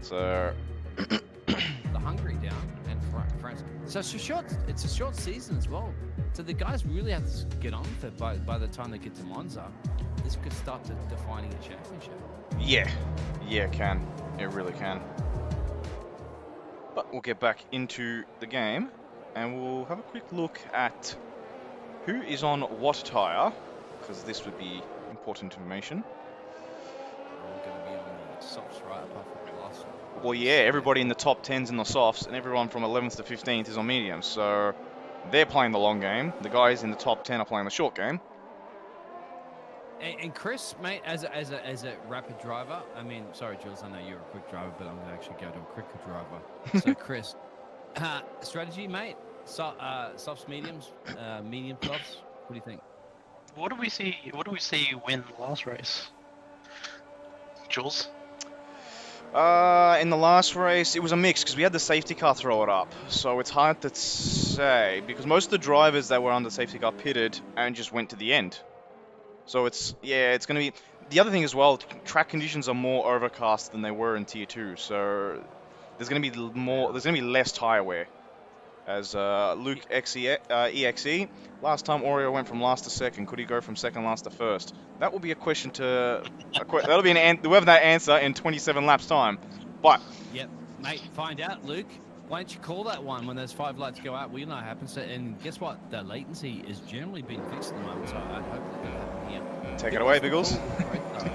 So. The Hungary down and France. So it's a short season as well. So the guys really have to get on for by the time they get to Monza. This could start defining a championship. Yeah, it can. It really can. But we'll get back into the game, and we'll have a quick look at who is on what tyre, because this would be important information. We're going to be on the softs right apart from the last one. Well, yeah, everybody in the top 10's in the softs, and everyone from 11th to 15th is on mediums, so they're playing the long game. The guys in the top 10 are playing the short game. And Chris, mate, as a rapid driver, I mean, sorry, Jules, I know you're a quick driver, but I'm going to actually go to a quicker driver. So, Chris, strategy, mate, softs, mediums, medium softs, what do you think? What do we see win the last race? Jules? In the last race, it was a mix, because we had the safety car throw it up, so it's hard to say, because most of the drivers that were on the safety car pitted and just went to the end. So it's going to be... The other thing as well, track conditions are more overcast than they were in Tier 2, so there's going to be less tyre wear. As Luke EXE, last time Oreo went from last to second, could he go from second last to first? That will be a question to... that'll be whoever that answer in 27 laps time. But yep. Mate, find out, Luke. Why don't you call that one when those 5 lights go out? We know what happens. And guess what? The latency is generally being fixed at the moment, so I hope that can happen here. Take it away, Biggles.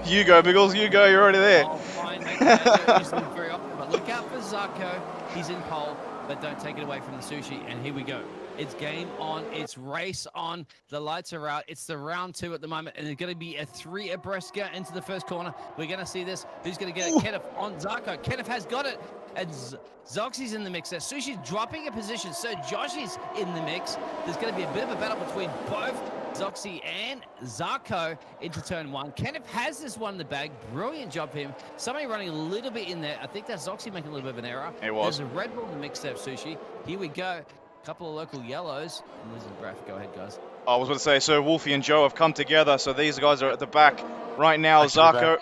You go, Biggles. You go. You're already there. Oh, fine, mate. Don't use them very often, but look out for Zarko. He's in pole, but don't take it away from the Sushi. And here we go. It's game on. It's race on. The lights are out. It's the round 2 at the moment, and there's going to be a 3 abreast go into the first corner. We're going to see this. Who's going to get it? Kenneth on Zarko. Kenneth has got it. And Zoxy's in the mix there. Sushi's dropping a position. So Josh is in the mix. There's going to be a bit of a battle between both Zoxy and Zarko into turn 1. Kenneth has this one in the bag. Brilliant job for him. Somebody running a little bit in there. I think that's Zoxy making a little bit of an error. It was. There's a Red Bull in the mix there, Sushi. Here we go. Couple of local yellows. I'm losing breath. Go ahead, guys. I was going to say, so Wolfie and Joe have come together. So these guys are at the back right now. Zarko.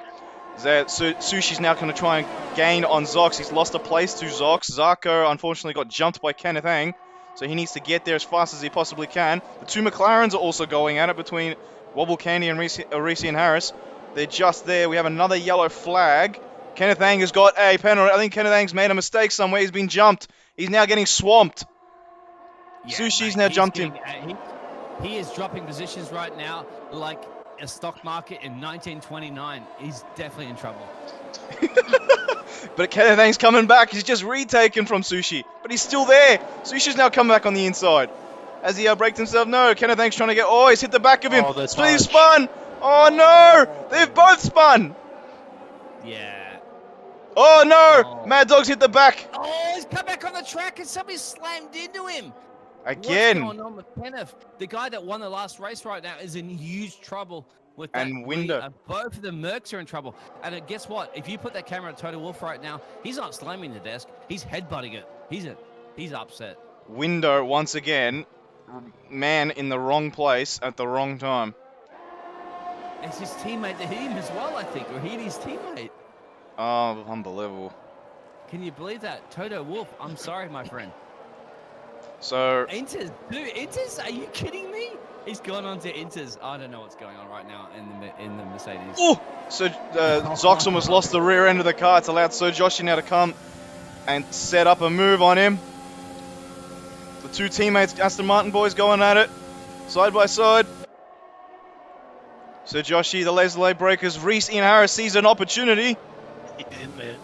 Sushi's now going to try and gain on Zox. He's lost a place to Zox. Zarko unfortunately got jumped by Kenneth Ang, so he needs to get there as fast as he possibly can. The 2 McLarens are also going at it between Wobble Candy and Reese and Harris. They're just there. We have another yellow flag. Kenneth Ang has got a penalty. I think Kenneth Ang's made a mistake somewhere. He's been jumped. He's now getting swamped. Yeah, Sushi's mate, now jumped him. He is dropping positions right now like a stock market in 1929. He's definitely in trouble. But Kenneth Ang's coming back. He's just retaken from Sushi, but he's still there. Sushi's now come back on the inside. Has he outbraked himself? No. Kenneth Ang's trying to get... Oh, he's hit the back of him. Oh, that's He's spun. Oh, no. They've both spun. Yeah. Oh, no. Oh. Mad Dog's hit the back. Oh, he's come back on the track and somebody slammed into him. Again. What's going on with Kenneth? The guy that won the last race right now is in huge trouble with that. And Winder. Both of the Mercs are in trouble. And guess what? If you put that camera at Total Wolf right now, he's not slamming the desk. He's headbutting it. He's upset. Window once again. Man in the wrong place at the wrong time. It's his teammate that hit him as well, I think, or he hit his teammate. Oh, unbelievable. Can you believe that? Toto Wolf, I'm sorry, my friend. So... Inters, dude, Inters, are you kidding me? He's gone on to Inters. I don't know what's going on right now in the Mercedes. Oh! So Zox almost lost the rear end of the car. It's allowed Sir Joshi now to come and set up a move on him. The 2 teammates, Aston Martin boys, going at it. Side by side. Sir Joshi, the laser light breakers. Reese Ian Harris sees an opportunity. He's in there.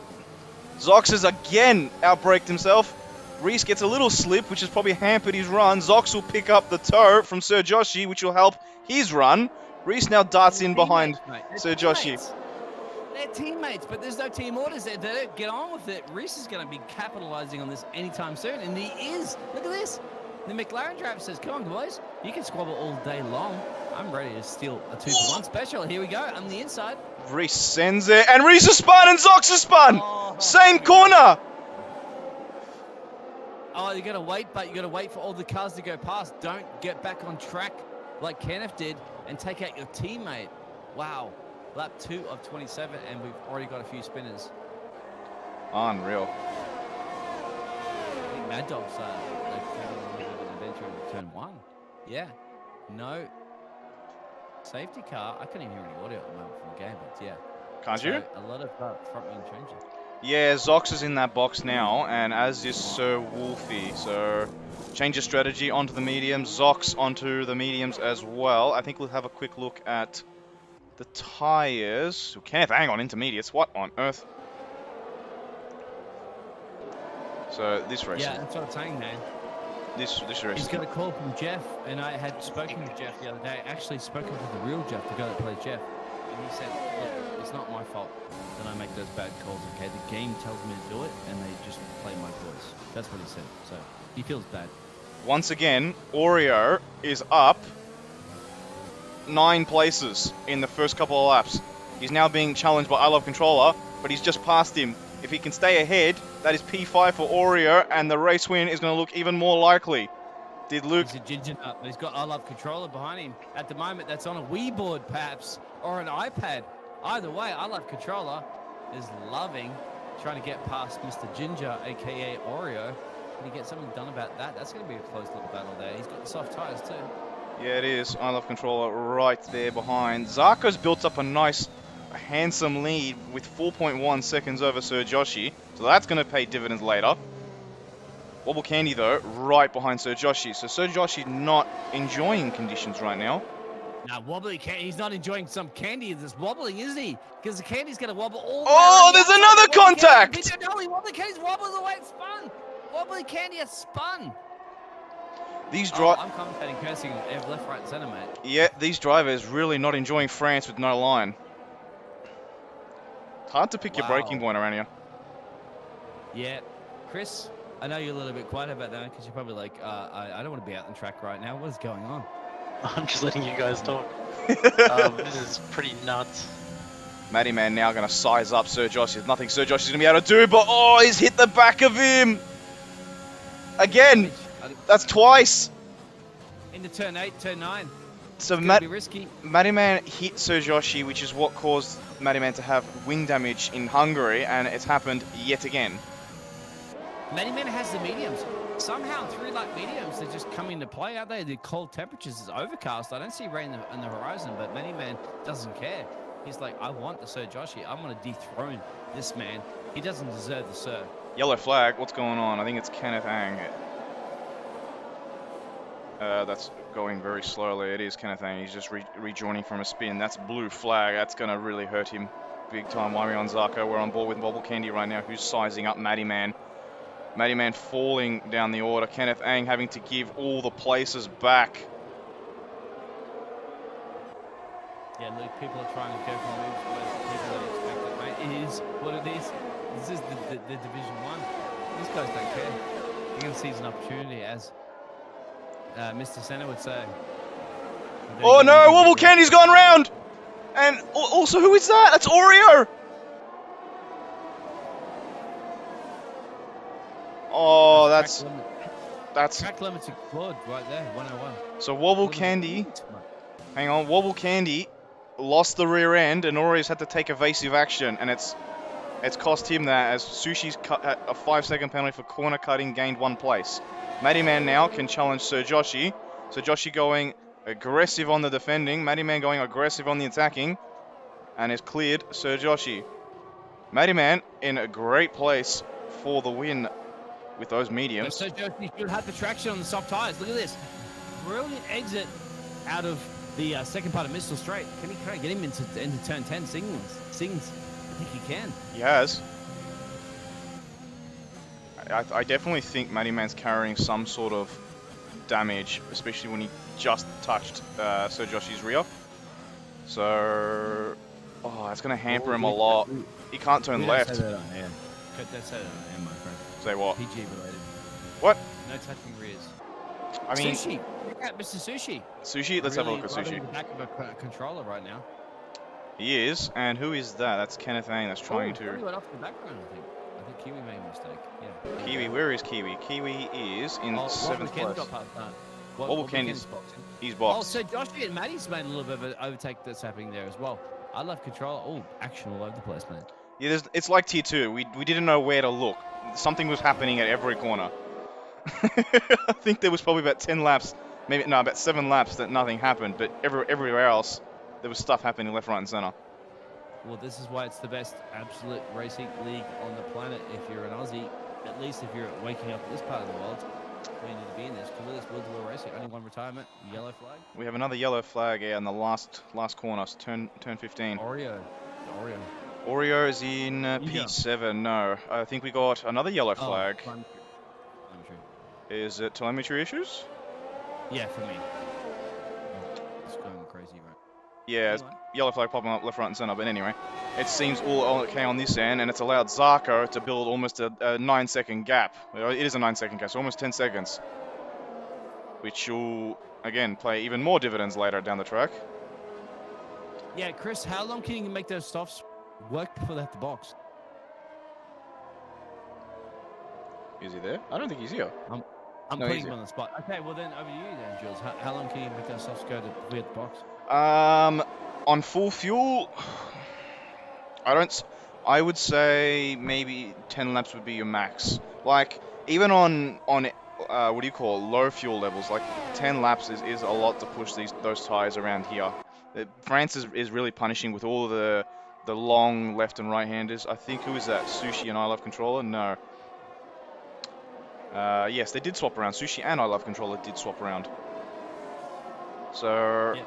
Zox has again outbraked himself. Reese gets a little slip, which has probably hampered his run. Zox will pick up the toe from Sir Joshi, which will help his run. Reese now darts in behind Sir Joshi. They're teammates, but there's no team orders there. They don't get on with it. Reese is going to be capitalizing on this anytime soon, and he is. Look at this. The McLaren driver says, come on, boys. You can squabble all day long. I'm ready to steal a 2-for-1 special. Here we go. On the inside. Reese sends it, and Reese is spun, and Zox is spun. Same corner. Oh, you got to wait, but you got to wait for all the cars to go past. Don't get back on track like Kenneth did and take out your teammate. Wow. Lap 2 of 27, and we've already got a few spinners. Unreal. I think Mad Dog's they've had a little bit of an adventure in turn 1. Yeah. No safety car. I couldn't even hear any audio at the moment from the game, but yeah. Can't you? A lot of front wing changing. Yeah, Zox is in that box now, and as is Sir Wolfie. So, change of strategy onto the mediums, Zox onto the mediums as well. I think we'll have a quick look at the tyres. Kenneth, hang on, intermediates. What on earth? So, this race. Yeah, that's what I'm saying, man. This race. He's got a call from Jeff, and I had spoken to Jeff the other day. Actually spoken to the real Jeff, the guy that plays Jeff. And he said, look, it's not my fault that I make those bad calls, okay? The game tells me to do it, and they just play my voice. That's what he said. So, he feels bad. Once again, Oreo is up 9 places in the first couple of laps. He's now being challenged by I Love Controller, but he's just passed him. If he can stay ahead, that is P5 for Oreo, and the race win is going to look even more likely. Did Luke... He's a ginger nut, but he's got I Love Controller behind him. At the moment, that's on a Wii board, perhaps, or an iPad. Either way, I Love Controller is loving trying to get past Mr. Ginger, a.k.a. Oreo. Can he get something done about that? That's going to be a close little battle there. He's got the soft tires, too. Yeah, it is. I Love Controller right there behind. Zarko's built up a nice handsome lead with 4.1 seconds over Sir Joshi. So that's going to pay dividends later. Wobble Candy, though, right behind Sir Joshi. So Sir Joshi not enjoying conditions right now. Now, wobbly candy, he's not enjoying some candy that's wobbling, is he? Because the candy's going to wobble all the way Oh, around the there's outside. another Wobbly contact! Candy, no, wobbly candy's wobbling the way it spun. Wobbly candy has spun. These I'm commentating, cursing left, right, and centre, mate. Yeah, these drivers really not enjoying France with no line. Hard to pick your braking point around here. Yeah. Chris, I know you're a little bit quiet about that because you're probably like, I don't want to be out on track right now. What is going on? I'm just letting you guys talk. This is pretty nuts. Matty Man now going to size up Sir Josh. There's nothing Sir Josh is going to be able to do, but oh, he's hit the back of him. Again, that's twice. Into turn 8, turn 9. So Be risky. Matty Man hit Sir Joshi, which is what caused Matty Man to have wing damage in Hungary, and it's happened yet again. Matty Man has the mediums. Somehow, through like mediums, they're just coming into play, aren't they? The cold temperatures is overcast. I don't see rain on the horizon, but Matty Man doesn't care. He's like, I want the Sir Joshi. I'm going to dethrone this man. He doesn't deserve the Sir. Yellow flag. What's going on? I think it's Kenneth Ang. That's going very slowly. It is Kenneth Ang. He's just rejoining from a spin. That's blue flag. That's going to really hurt him big time. Why are we on Zarko? We're on board with Bobble Candy right now, who's sizing up Matty Man. Matty Man falling down the order. Kenneth Ang having to give all the places back. Yeah, look, people are trying to go for moves, but people don't expect it, mate. It is what it is. This is the Division 1. These guys don't care. You're going to seize an opportunity, as Mr. Senna would say. Oh no, Wobble Candy's gone round! And also, who is that? That's Oreo! Oh, that's track limits explored right there, 101. So Wobble Candy, hang on, Wobble Candy lost the rear end, and Oreo's had to take evasive action, and it's cost him that, as Sushi's cut a 5-second penalty for corner cutting, gained 1 place. Matty Man now can challenge Sir Joshi. Sir Joshi going aggressive on the defending, Matty Man going aggressive on the attacking, and is cleared Sir Joshi. Matty Man in a great place for the win with those mediums. Sir Joshi should have the traction on the soft tyres. Look at this. Brilliant exit out of the second part of Missile Straight. Can he get him into turn 10 Sings? I think he can. He has. I definitely think Matty Man's carrying some sort of damage, especially when he just touched Sir Joshi's rear. So, it's going to hamper him a lot. He can't turn left. Say that on air. Don't say that on air, my friend. Say what? PG related. What? No touching rears. I mean, Sushi. Check out Mr. Sushi. Sushi? Let's have a look at Sushi. In the back of a controller right now. He is. And who is that? That's Kenneth Ang that's trying to... Kiwi went off the background, I think. I think Kiwi made a mistake. Yeah. Kiwi, where is Kiwi? Kiwi is in 7th place. Wobble Candy's boxing. He's boxed. Oh, so Joshi and Matty's made a little bit of an overtake that's happening there as well. I love control. Oh, action all over the place, man. Yeah, it's like Tier 2. We didn't know where to look. Something was happening at every corner. I think there was probably about 10 laps, about 7 laps that nothing happened, but everywhere else, there was stuff happening left, right, and center. Well, this is why it's the best absolute racing league on the planet. If you're an Aussie, at least if you're waking up in this part of the world, you need to be in this. Because this World Racing, only 1 retirement, yellow flag. We have another yellow flag in the last corner, so turn 15. Oreo. Oreo is in P7. No, I think we got another yellow flag. Is it telemetry issues? Yeah, for me. It's going crazy, right? Yeah, anyway. Yellow flag popping up left, right, and center. But anyway, it seems all okay on this end, and it's allowed Zarko to build almost a 9-second gap. It is a 9-second gap, so almost 10 seconds. Which will, again, play even more dividends later down the track. Yeah, Chris, how long can you make those softs work before they hit the box? Is he there? I don't think he's here. I'm putting him on the spot. Okay, well then, over to you then, Jules. How long can you make those softs go to hit the box? On full fuel, I would say maybe 10 laps would be your max. Like, even on what do you call it, low fuel levels, like 10 laps is a lot to push those tires around here. France is really punishing with all of the the long left and right handers. I think, who is that? Sushi and I Love Controller? No. Yes, they did swap around. Sushi and I Love Controller did swap around. So, Yeah.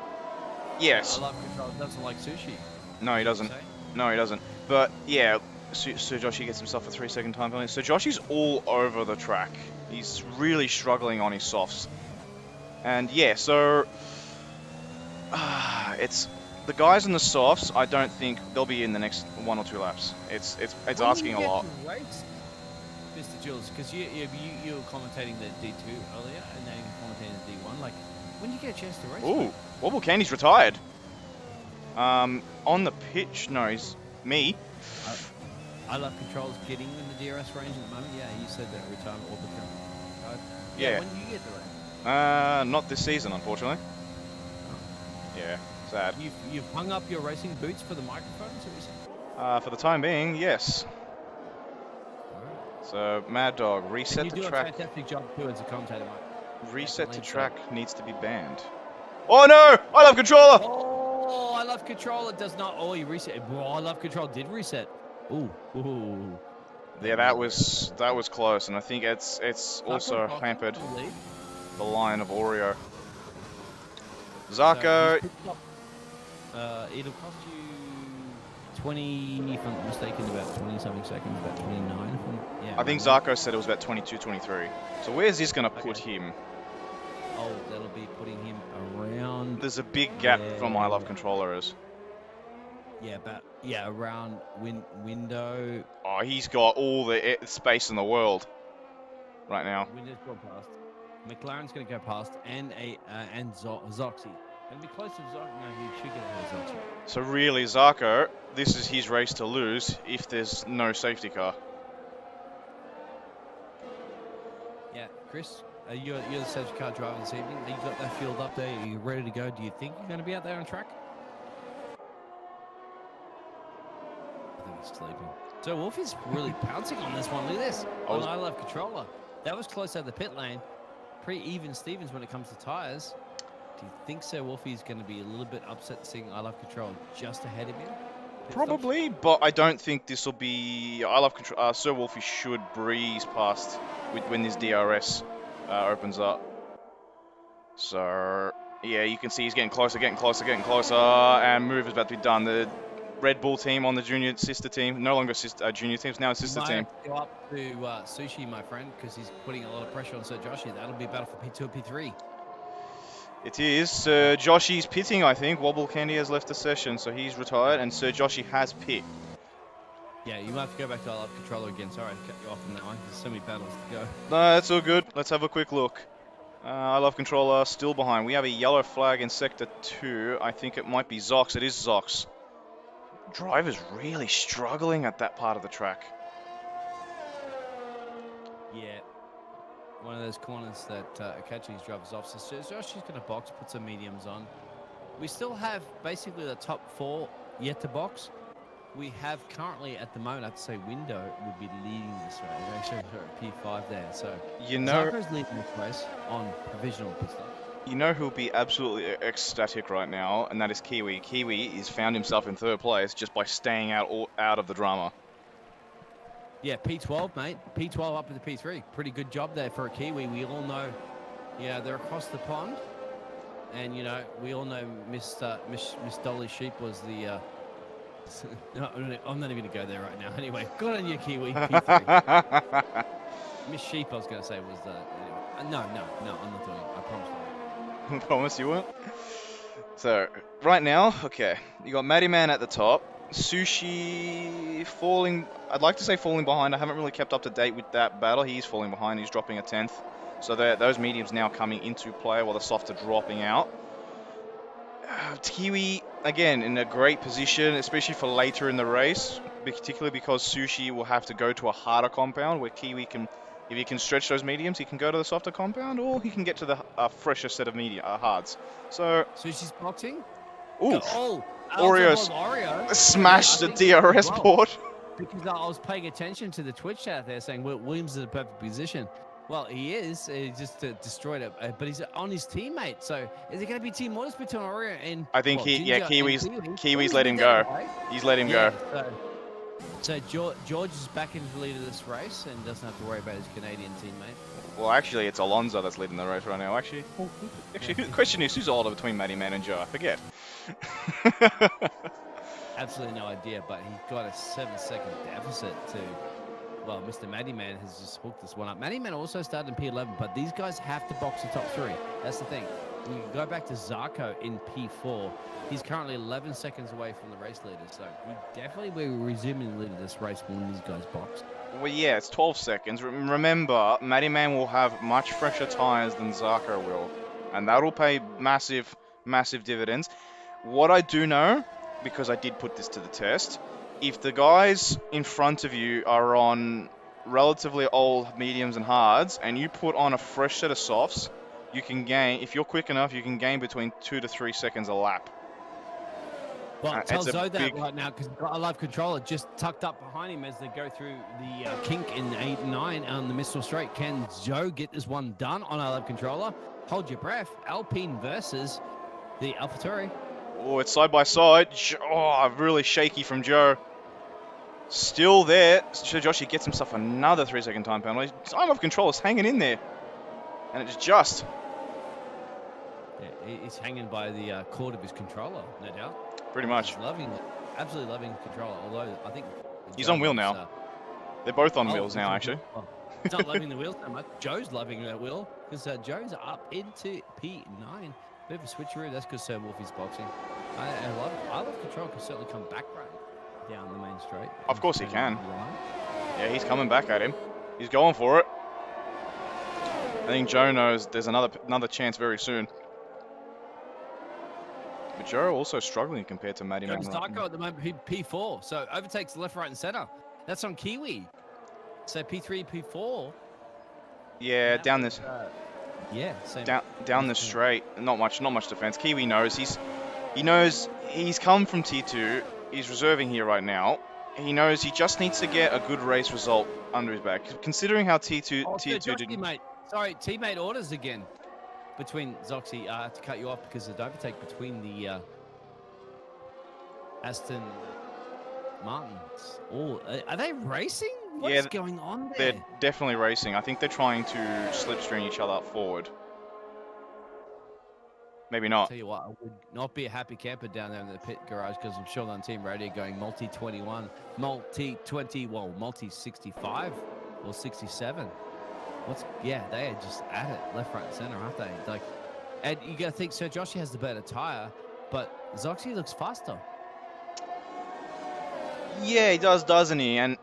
yes. I Love Controller doesn't like sushi. No, he doesn't. No, he doesn't. But, yeah, Sir Joshi gets himself a 3-second time penalty. Sir Joshi's all over the track. He's really struggling on his softs. And, yeah, so... it's... The guys in the softs, I don't think they'll be in the next 1 or 2 laps. It's asking a lot. Mr. Jules, because you were commentating the D2 earlier, and now you're commentating the D1. Like, when do you get a chance to race? Ooh, Wobble Candy's retired. On the pitch, no, he's me. I Love Control's getting in the DRS range at the moment. Yeah, you said that retirement or the Yeah. When do you get the race? Not this season, unfortunately. Yeah, sad. You've hung up your racing boots for the microphones, or is For the time being, yes. Alright. So, Mad Dog, reset You to do track. a fantastic job too as a commentator, mate. Reset to Definitely track needs to be banned. Oh no! I Love Controller! Oh, I Love Controller does not. Oh, you reset. Oh, I Love Control did reset. Ooh. Yeah, that was close, and I think it's also hampered the line of Oreo. Zarko. It'll cost you 20, if I'm not mistaken, about 20 something seconds, about 29. Yeah. I think Zarko said it was about 22, 23. So where's this gonna put him? Oh, that'll be putting him around. There's a big gap from I Love Controller is. Yeah, around window. Oh, he's got all the space in the world right now. Window's gone past. McLaren's going to go past, and Zoxy. Going to be close to Zoxy. No, he should get ahead of Zoxy. So really, Zarko, this is his race to lose if there's no safety car. Yeah, Chris, you're the safety car driver this evening. You got that field up there. Are you ready to go? Do you think you're going to be out there on track? I think he's sleeping. So Wolfie's really pouncing on this one. Look at this. I Love Controller. That was close out of the pit lane. Pretty even Stevens when it comes to tyres. Do you think Sir Wolfie's going to be a little bit upset seeing I Love Control just ahead of him? Probably, but I don't think this will be... I Love Control... Sir Wolfie should breeze past when this DRS opens up. So, yeah, you can see he's getting closer, and move is about to be done. The Red Bull team on the junior sister team, no longer junior teams, now a sister team. Go up to Sushi, my friend, because he's putting a lot of pressure on Sir Joshi. That'll be battle for P2 and P3. It is. Sir Joshi's pitting, I think. Wobble Candy has left the session, so he's retired, and Sir Joshi has pit. Yeah, you might have to go back to I Love Controller again. Sorry to cut you off on that one. There's so many battles to go. No, that's all good. Let's have a quick look. I Love Controller still behind. We have a yellow flag in Sector 2. I think it might be Zox. It is Zox. Driver's really struggling at that part of the track. Yeah. One of those corners that catching his drivers off. So Joshi's going to box, put some mediums on. We still have basically the top 4 yet to box. We have currently, at the moment, I have to say, Window would be leading this race. We're actually at P5 there. So, you know, Zarko's leading this race on provisional pit stop. You know who'll be absolutely ecstatic right now, and that is Kiwi. Kiwi has found himself in 3rd place just by staying out of the drama. Yeah, P12, mate. P12 up to the P3. Pretty good job there for a Kiwi. We all know, yeah, they're across the pond. And, you know, we all know Miss Dolly Sheep was the... no, I'm not even going to go there right now. Anyway, good on you, Kiwi. P3. Miss Sheep, I was going to say, was the... Anyway. No, I'm not doing it. I promise you. I promise you won't. So, right now, okay, you got Matty Man at the top. Sushi falling, I'd like to say falling behind. I haven't really kept up to date with that battle. He's falling behind. He's dropping a 10th. So those mediums now coming into play while the softs are dropping out. Kiwi, again, in a great position, especially for later in the race, particularly because Sushi will have to go to a harder compound where Kiwi can, if he can stretch those mediums, he can go to the softer compound, or he can get to the fresher set of hards. So Sushi's boxing? Ooh, Oreo smashed the DRS board. Because I was paying attention to the Twitch chat there saying Williams is in a perfect position. Well, he is. He just destroyed it, but he's on his teammate. So is it going to be team orders between Oreo and I think Ginger and Kiwis Kiwi let did him that go. away. He's let him Yeah. go. So George is back into the lead of this race and doesn't have to worry about his Canadian teammate. Well, actually, it's Alonso that's leading the race right now. Actually, the question is, who's older between Matty Man and Joe? I forget. Absolutely no idea, but he got a 7-second deficit to. Well, Mr. Matty Man has just hooked this one up. Matty Man also started in P11, but these guys have to box the top 3. That's the thing. When you go back to Zarko in P4, he's currently 11 seconds away from the race leader, so he definitely will be resuming the lead of this race when these guys box. Well, yeah, it's 12 seconds. Remember, Matty Man will have much fresher tyres than Zarko will, and that'll pay massive, massive dividends. What I do know, because I did put this to the test, if the guys in front of you are on relatively old mediums and hards, and you put on a fresh set of softs, you can gain, if you're quick enough, you can gain between 2 to 3 seconds a lap. Well, tell it's a Zoe that big- right now because I love controller just tucked up behind him as they go through the kink in 8 and 9 on the Mistral Straight. Can Joe get this one done on I love controller? Hold your breath. Alpine versus the AlphaTauri. Oh, it's side by side. Oh, really shaky from Joe. Still there. So Joshi gets himself another 3-second time penalty. I love controllers hanging in there. And it's just. Yeah, he's hanging by the cord of his controller, no doubt. Pretty much. He's loving it. Absolutely loving controller. Although I think He's Joe on wheel is, now. They're both on oh, wheels now, he's actually. on- oh, he's not loving the wheels so much. Joe's loving that wheel because Joe's up into P9. Bit of a switcheroo. That's because Sir Wolfie's boxing. I love control can certainly come back right down the main straight. Of course he And can. line. Yeah, he's coming back at him. He's going for it. I think Joe knows there's another chance very soon. But Joe also struggling compared to Matty Man. Zarko at the moment, P4. So overtakes left, right, and center. That's on Kiwi. So P3, P4. Yeah, That down was, this yeah, same. down the straight. Not much defense. Kiwi knows he knows he's come from T2. He's reserving here right now. He knows he just needs to get a good race result under his back. Considering how T2 did. Mate. Sorry, teammate orders again between Zoxy. I have to cut you off because of the overtake between the Aston Martins. Oh, are they racing? What's going on there? They're definitely racing. I think they're trying to slipstream each other forward. Maybe not. Tell you what, I would not be a happy camper down there in the pit garage because I'm sure on team radio going multi-21, multi-20, well, multi-65 or 67. They are just at it, left, right, and center, aren't they? Like, and you got to think Sir Joshi has the better tire, but Zoxy looks faster. Yeah, he does, doesn't he? And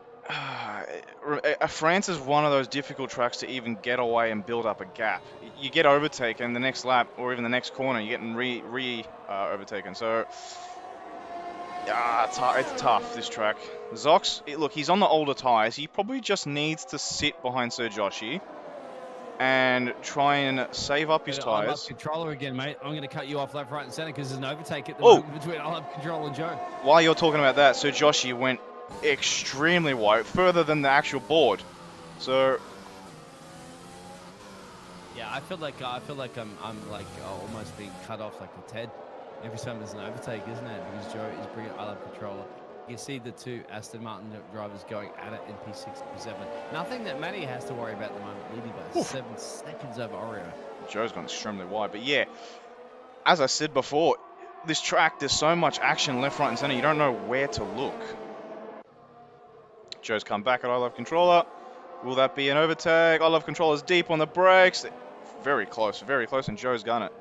France is one of those difficult tracks to even get away and build up a gap. You get overtaken the next lap or even the next corner, you're getting overtaken. So, it's tough, this track. Zox, look, he's on the older tyres. He probably just needs to sit behind Sir Joshi and try and save up his I tyres. love controller again, mate. I'm going to cut you off left, right, and center because there's an overtake at the moment between I love controller and Joe. While you're talking about that, Sir Joshi went extremely wide, further than the actual board. So yeah, I feel like I'm like almost being cut off like a Ted every time there's an overtake, isn't it? Because Joe is bringing I love controller. You see the two Aston Martin drivers going at it in P6, P7. Nothing that Matty has to worry about at the moment, leading by 7 seconds over Oreo. Joe's gone extremely wide, but yeah, as I said before, this track, there's so much action left, right, and center, you don't know where to look. Joe's come back at I love controller. Will that be an overtake? I love controller's deep on the brakes. Very close, and Joe's got it.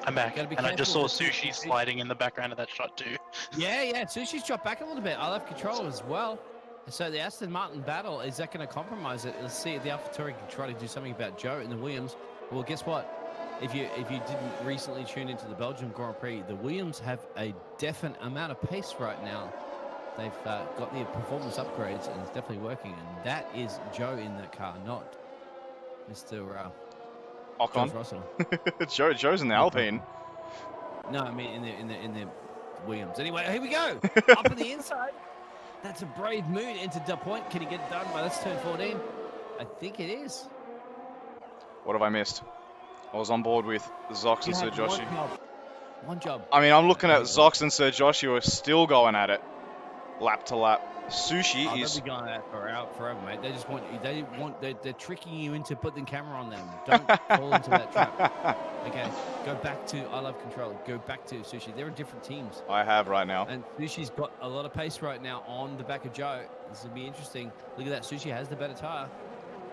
I'm back, and I just saw Sushi Sushi. sliding in the background of that shot too. Yeah, Sushi's dropped back a little bit. I love controller as well. So the Aston Martin battle, is that going to compromise it? Let's see if the AlphaTauri can try to do something about Joe and the Williams. Well, guess what? If you didn't recently tune into the Belgium Grand Prix, the Williams have a definite amount of pace right now. They've got the performance upgrades, and it's definitely working. And that is Joe in that car, not Mr. Ocon. Russell. Joe's in the Alpine. No, I mean in the Williams. Anyway, here we go. Up on the inside. That's a brave mood into the point. Can he get it done? Well, that's turn 14. I think it is. What have I missed? I was on board with Zox You and Sir had one Joshi. job. One job. I mean, I'm looking at Wait, Zox and Sir Joshi who are still going at it, lap to lap. Sushi Oh, they'll is. be going at that forever, mate. They just want you. They're tricking you into putting the camera on them. Don't fall into that trap. Okay, go back to I Love Control. Go back to Sushi. They're different teams. I have right now. And Sushi's got a lot of pace right now on the back of Joe. This will be interesting. Look at that. Sushi has the better tire.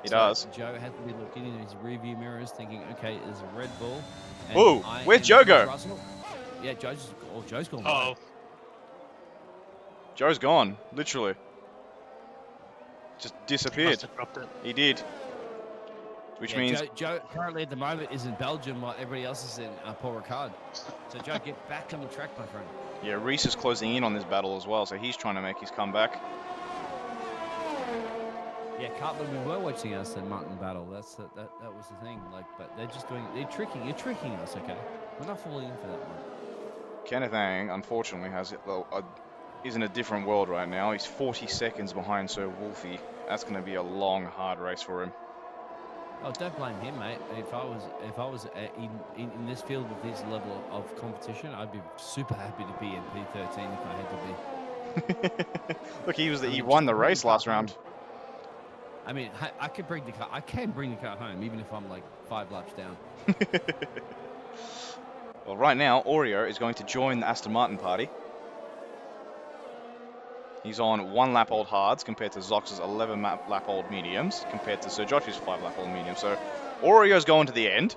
He So does. Joe has to be looking in his rearview mirrors, thinking, "Okay, there's a Red Bull." and Whoa, I where'd am Joe go? Russell. Yeah, Joe's gone. Oh, Joe's gone, literally. Just he disappeared. must have dropped it. He did. Which means Joe currently at the moment is in Belgium while everybody else is in Paul Ricard. So Joe, get back on the track, my friend. yeah, Reese is closing in on this battle as well, so he's trying to make his comeback. Yeah, Cartman, we were watching us in Martin battle. That was the thing. Like, but they're just doing. You're tricking us. Okay, we're not falling in for that one. Kenneth Ang, unfortunately, is in a different world right now. He's 40 seconds behind Sir Wolfie. That's going to be a long, hard race for him. Oh, don't blame him, mate. If I was in this field with this level of competition, I'd be super happy to be in P13 if I had to be. Look, he won the race last round. I mean, I can bring the car home, even if I'm like 5 laps down. Well, right now, Oreo is going to join the Aston Martin party. He's on 1 lap old hards compared to Zox's 11 lap old mediums compared to Sir Josh's 5 lap old medium. So Oreo's going to the end.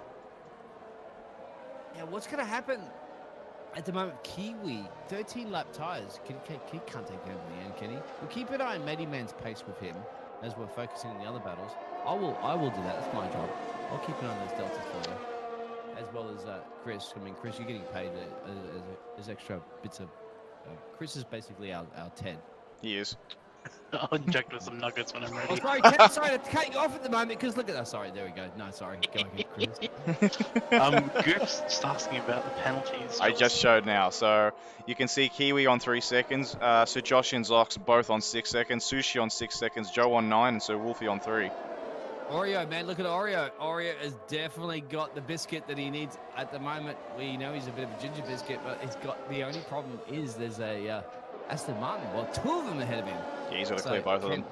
Yeah, what's going to happen at the moment? Kiwi, 13 lap tyres. He can't take over the end, can he? We'll keep an eye on Matty Man's pace with him as we're focusing on the other battles. I will do that. That's my job. I'll keep an eye on those deltas for you. As well as Chris. I mean, Chris, you're getting paid as extra bits of... Chris is basically our Ted. He is. I'll inject with some nuggets when I'm ready. Oh, sorry, Ted, sorry to cut you off at the moment because look at that. Sorry, there we go. No, sorry. Go ahead, Chris. Goof's just asking about the penalties. I just showed now. So you can see Kiwi on 3 seconds, Sir Josh and Zox both on 6 seconds, Sushi on 6 seconds, Joe on 9, and Sir Wolfie on 3. Oreo, man, look at Oreo. Oreo has definitely got the biscuit that he needs at the moment. We know he's a bit of a ginger biscuit, but he's got the only problem is there's a Aston Martin. Well, 2 of them ahead of him. Yeah, he's got to clear both of them.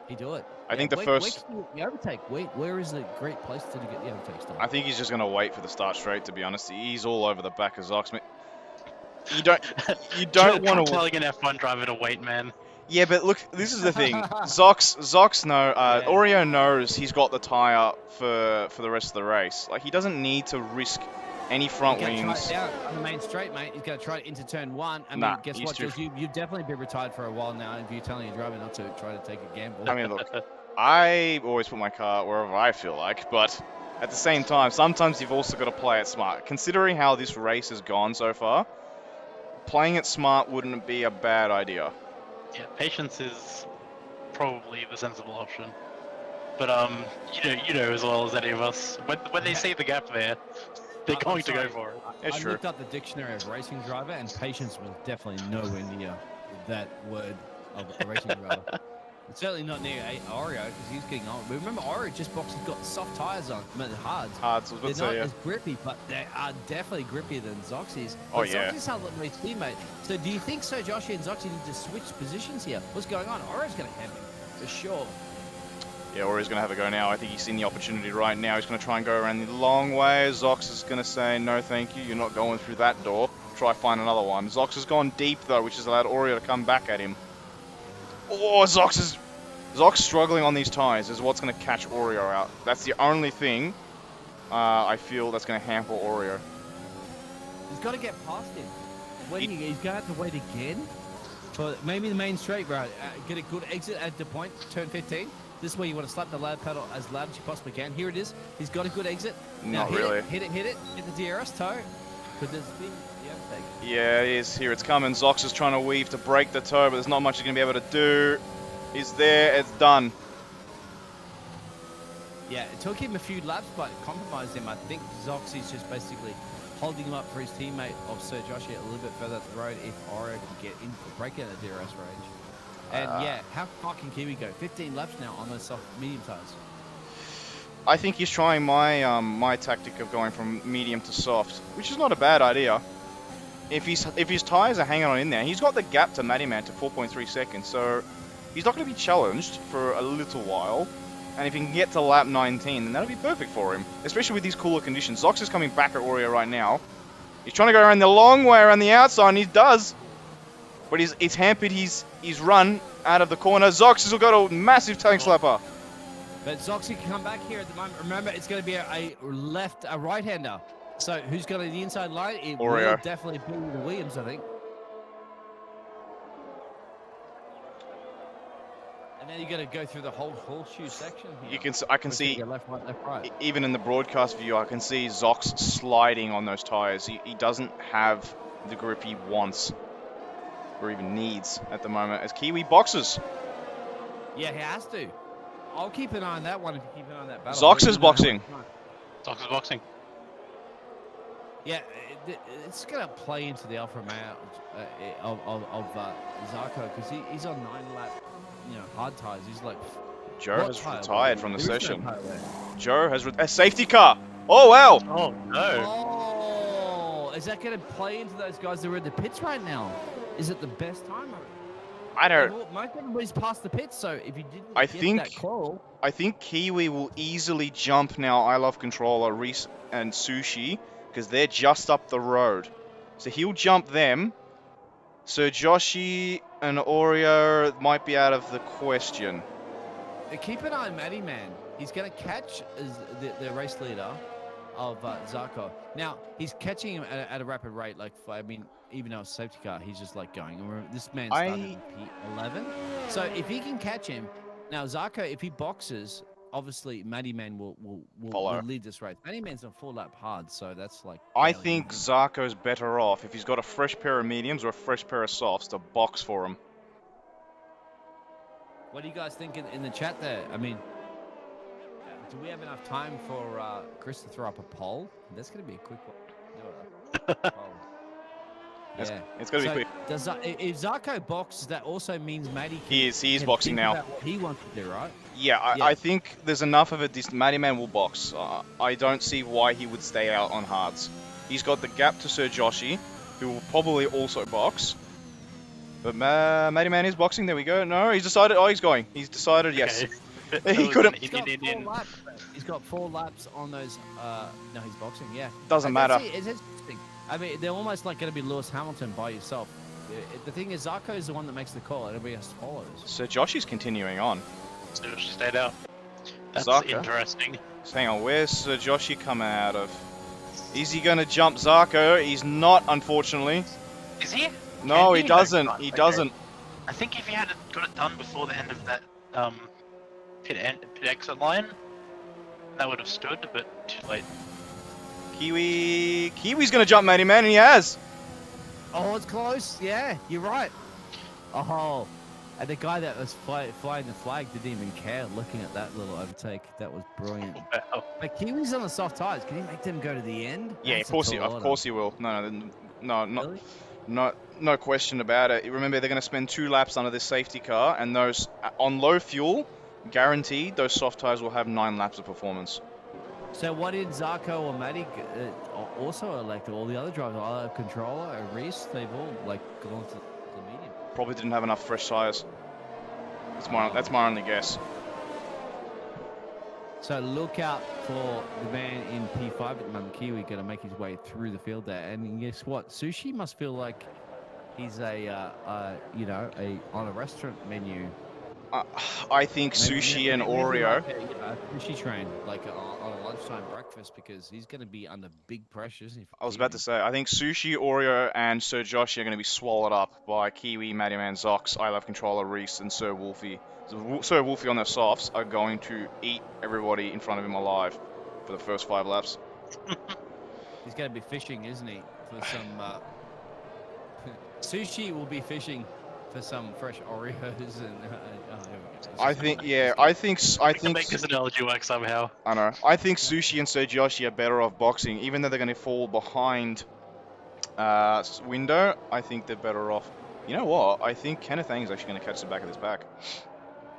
He do it. I think the first... Wait, the overtake. Where is the great place to get the overtake started? I think he's just going to wait for the start straight, to be honest. He's all over the back of Zox. You don't want to... telling an F1 driver to wait, man. Yeah, but look, this is the thing. Oreo knows he's got the tyre for the rest of the race. Like, he doesn't need to risk any front wings. Try it out on the main straight, mate. He's going to try it into turn 1. I mean, guess what, Josh? You've definitely been retired for a while now if you're telling your driver not to try to take a gamble. I mean, look, I always put my car wherever I feel like, but at the same time, sometimes you've also got to play it smart. Considering how this race has gone so far, playing it smart wouldn't be a bad idea. Yeah, patience is probably the sensible option. But you know as well as any of us, when they see the gap there, they're going to go for it. It's I true. looked up the dictionary of racing driver, and patience was definitely nowhere near that word of a racing driver. It's certainly not near Oreo because he's getting on. But remember, Oreo just boxed. He's got soft tires on, hards. Hards, I was about They're to say, not yeah. as grippy, but they are definitely grippier than Zoxy's. Oh, But yeah. Zoxy's sounds like my teammate. So do you think Sir Joshi and Zoxy need to switch positions here? What's going on? Oreo's going to have him for sure. Yeah, Orio's going to have a go now. I think he's seen the opportunity right now. He's going to try and go around the long way. Zox is going to say, no thank you, you're not going through that door. Try find another one. Zox has gone deep though, which has allowed Oreo to come back at him. Oh, Zox struggling on these tyres is what's going to catch Oreo out. That's the only thing I feel that's going to hamper Oreo. He's got to get past him. He's going to have to wait again. For maybe the main straight, right? Get a good exit at the point, turn 15. This is where you want to slap the loud pedal as loud as you possibly can. Here it is. He's got a good exit. Now Not really. Hit it. Hit the DRS toe. Because there's been the overtake. Yeah, it is. Here it's coming. Zox is trying to weave to break the toe, but there's not much he's going to be able to do. He's there. It's done. Yeah, it took him a few laps, but it compromised him. I think Zoxy's just basically holding him up for his teammate of Sir Joshua a little bit further up the road if Oreo can get in, break out of the DRS range. And yeah, how far can Kiwi go? 15 laps now on those soft medium tires. I think he's trying my my tactic of going from medium to soft, which is not a bad idea. If his tires are hanging on in there, he's got the gap to Matty Man to 4.3 seconds, so he's not going to be challenged for a little while. And if he can get to lap 19, then that'll be perfect for him, especially with these cooler conditions. Zox is coming back at Oreo right now. He's trying to go around the long way around the outside, and he does. But it's hampered his run out of the corner. Zox has got a massive tank slapper. But Zoxy can come back here at the moment. Remember, it's going to be a right-hander. So who's got the inside line? It Oreo. will definitely be the Williams, I think. And then you're going to go through the whole horseshoe section here. I can see, left, right. even in the broadcast view, I can see Zox sliding on those tires. He doesn't have the grip he wants or even needs at the moment as Kiwi boxes. Yeah, he has to. I'll keep an eye on that one if you keep an eye on that battle. Zox is boxing. Zox is boxing. Yeah, it's going to play into the alpha male of Zarko because he's on 9-lap, hard tires. He's like... Joe has retired from the session. Joe has a safety car. Oh, wow. Oh, no. Oh, is that going to play into those guys that are in the pits right now? Is it the best time? I don't... Most everybody's past the pits, so if you didn't that call... I think Kiwi will easily jump now I Love Controller, Reese and Sushi, because they're just up the road. So he'll jump them. So Joshi and Oreo might be out of the question. Keep an eye on Matty Man. He's going to catch the race leader of Zarko. Now, he's catching him at a rapid rate. Even though it's a safety car, he's just going. And this man started in P11. So if he can catch him, now Zarko, if he boxes, obviously Matty Man will lead this race. Matty Man's on 4-lap hard, so that's I think Zarko's better off if he's got a fresh pair of mediums or a fresh pair of softs to box for him. What do you guys think in the chat there? I mean, do we have enough time for Chris to throw up a poll? That's going to be a quick one. Poll. Yeah. It's going to be quick. If Zarko boxes, that also means Matty He is boxing now. What he wants to do, right? Yeah, I think there's enough of it. Matty Man will box. I don't see why he would stay out on hards. He's got the gap to Sir Joshi, who will probably also box. But Matty Man is boxing. There we go. No, he's decided. Oh, he's going. He's decided. Yes. Okay. He couldn't. He's got 4 laps on those. No, he's boxing. Yeah. Doesn't matter. It's interesting. I mean, they're almost going to be Lewis Hamilton by yourself. The thing is, Zarko is the one that makes the call. Everybody else follows. So Joshi's continuing on. So Joshi stayed out. That's Zarko. Interesting. So hang on, where's Sir Joshi coming out of? Is he going to jump Zarko? He's not, unfortunately. Is he? No, he doesn't. He doesn't. I think if he had got it done before the end of that pit exit line, that would have stood, but too late. Kiwi's going to jump Matty Man, and he has. Oh, it's close. Yeah, you're right. Oh, and the guy that was flying the flag didn't even care looking at that little overtake. That was brilliant. Wow. But Kiwi's on the soft tires. Can he make them go to the end? Yeah, That's of course he will. No, Really? no question about it. Remember, they're going to spend 2 laps under this safety car, and those on low fuel, guaranteed, those soft tires will have 9 laps of performance. So what did Zarko or Matty also elect? All the other drivers, either Controller or Reese, they've all gone to the medium. Probably didn't have enough fresh tires. That's my only guess. So look out for the man in P5 at the moment. Kiwi going to make his way through the field there, and guess what? Sushi must feel like he's on a restaurant menu. I think Sushi and Oreo. Sushi train, on a lunchtime breakfast, because he's going to be under big pressure, isn't he? I was about to say, I think Sushi, Oreo, and Sir Joshi are going to be swallowed up by Kiwi, Matty Man, Zox, I Love Controller, Reese, and Sir Wolfie. Sir Wolfie on their softs are going to eat everybody in front of him alive for the first 5 laps. He's going to be fishing, isn't he? For some... Sushi will be fishing for some fresh Oreos and... I think To make this analogy work somehow. I know. I think Sushi and Sir Joshi are better off boxing, even though they're going to fall behind Window. I think they're better off You know what? I think Kenneth Ang is actually going to catch the back of this pack.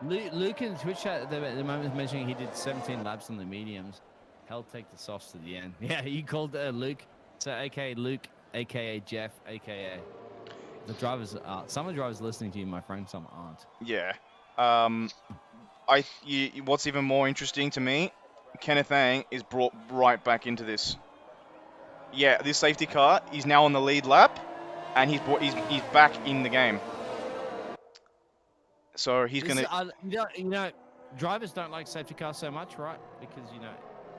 Luke in the Twitch chat at the moment is mentioning he did 17 laps on the mediums. He'll take the softs to the end. Yeah, you called Luke. So, aka Luke, aka Jeff, aka the drivers. Some of the drivers listening to you, my friend. Some aren't. Yeah. What's even more interesting to me, Kenneth Ang is brought right back into this. Yeah, this safety car. He's now on the lead lap, and he's back in the game. So he's gonna. You know, drivers don't like safety cars so much, right? Because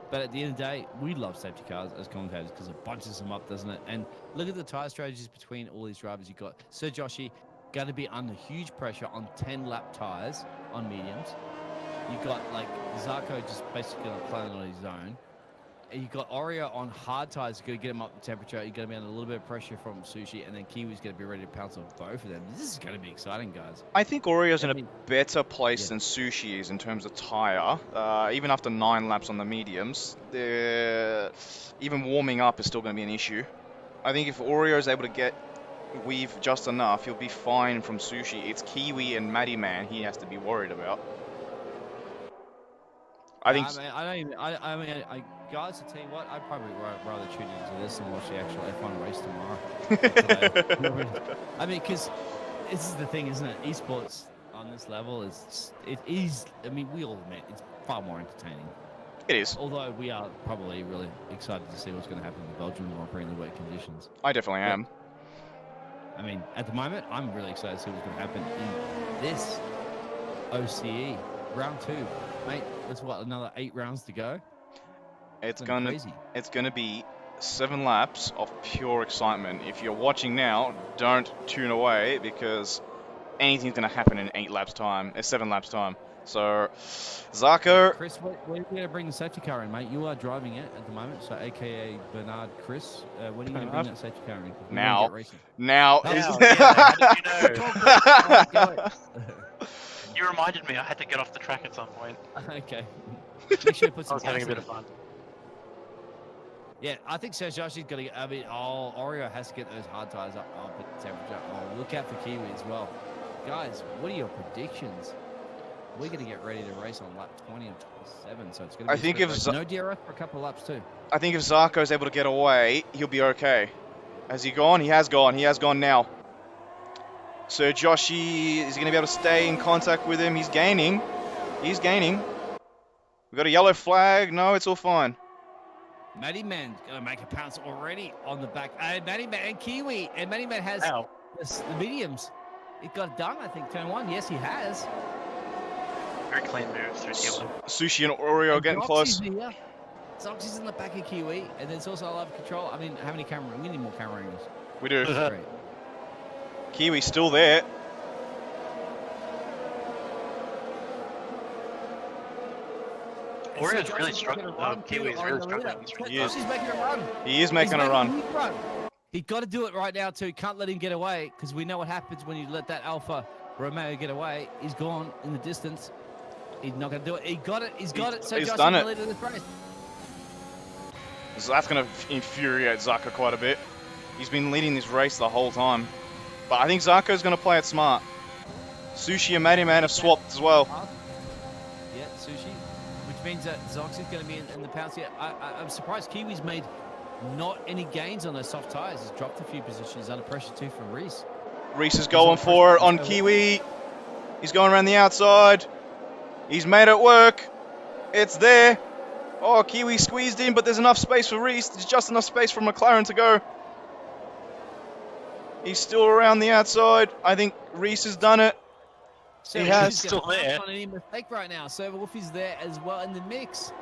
but at the end of the day, we love safety cars as commentators because it bunches them up, doesn't it? And look at the tyre strategies between all these drivers. You've got Sir Joshy going to be under huge pressure on 10-lap tyres on mediums. You've got like Zarko just basically playing on his own. And you've got Oreo on hard tyres, going to get him up to temperature. You're going to be under a little bit of pressure from Sushi, and then Kiwi's going to be ready to pounce on both of them. This is going to be exciting, guys. I think Oreo's in a better place than Sushi is in terms of tyre. Even after 9 laps on the mediums, even warming up is still going to be an issue. I think if Oreo's able to weave just enough, he'll be fine from Sushi. It's Kiwi and Matty Man he has to be worried about. I think. Guys, to tell you what, I'd probably rather tune into this and watch the actual F1 race tomorrow. I mean, because this is the thing, isn't it? Esports on this level it is. I mean, we all admit it's far more entertaining. It is. Although we are probably really excited to see what's going to happen in the Belgian Grand Prix in the wet conditions. I definitely am. I mean, at the moment, I'm really excited to see what's going to happen in this OCE round 2, mate. There's another 8 rounds to go. It's gonna be 7 laps of pure excitement. If you're watching now, don't tune away because anything's gonna happen in 7 laps time. So, Zarko. Chris, when are you going to bring the safety car in, mate? You are driving it at the moment, so AKA Bernard. Chris, when are you going to bring that safety car in? Now. How did you know? You reminded me I had to get off the track at some point. Okay. Make sure you put some. I was having a bit of fun. Yeah, I think Sergio's got to get. I mean, Oreo has to get those hard tires up at temperature. Oh, look out for Kiwi as well, guys. What are your predictions? We're going to get ready to race on lap 20 and 27, so it's going to be. No DRS for a couple of laps too. I think if Zarko's able to get away, he'll be okay. Has he gone? He has gone. He has gone now. So Joshi is going to be able to stay in contact with him. He's gaining. We've got a yellow flag. No, it's all fine. Matty Man's going to make a pounce already on the back. Matty Man and Kiwi. And Matty Man has the mediums. It got done, I think, turn 1. Yes, he has. Very clean moves through Kiwi. Sushi and Oreo getting close. Zoxy's in the back of Kiwi. And there's also a lot of control. I mean, how many camera? We need more camera angles. We do. Great. Kiwi's still there. Oreo's really struggling. Kiwi's really struggling. He's making a run. He is making a run. He's got to do it right now too. Can't let him get away because we know what happens when you let that Alfa Romeo get away. He's gone in the distance. He's not going to do it. He got it. He's got it. So he's done it. This So that's going to infuriate Zarko quite a bit. He's been leading this race the whole time. But I think Zarko's going to play it smart. Sushi and Matty Man have swapped as well. Yeah, Sushi. Which means that Zox is going to be in the pounce here. I'm surprised Kiwi's made not any gains on those soft tyres. He's dropped a few positions under pressure too from Reese. Reese is going for it on Kiwi. He's going around the outside. He's made it work. It's there. Oh, Kiwi squeezed in, but there's enough space for Reese. There's just enough space for McLaren to go. He's still around the outside. I think Reese has done it. So he has. Still there. Not any mistake right now. So Wolfie's there as well in the mix.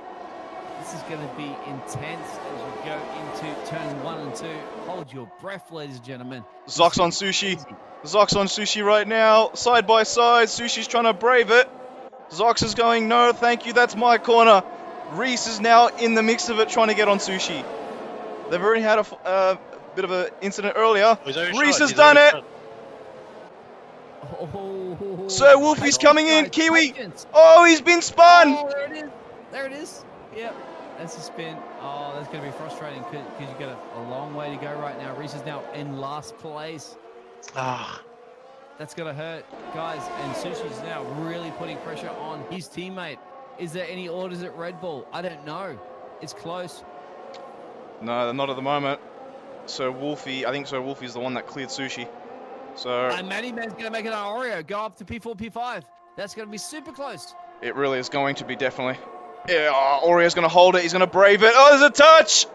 This is going to be intense as we go into turn 1 and 2. Hold your breath, ladies and gentlemen. Zox on Sushi. Zox on Sushi right now. Side by side. Sushi's trying to brave it. Zox is going, no, thank you, that's my corner. Reese is now in the mix of it, trying to get on Sushi. They've already had a bit of an incident earlier. Reese has done it. Sir Wolfie's coming in. Kiwi. Oh, he's been spun. Oh, there it is. There it is. Yep. That's a spin. Oh, that's going to be frustrating because you've got a long way to go right now. Reese is now in last place. That's going to hurt, guys. And Sushi's now really putting pressure on his teammate. Is there any orders at Red Bull? I don't know. It's close. No, not at the moment. So Wolfie, I think so Wolfie's the one that cleared Sushi. So And Matty Man's going to make an Oreo go up to P4, P5. That's going to be super close. it really is going to be, definitely. Yeah, Oreo's going to hold it. He's going to brave it. Oh, there's a touch!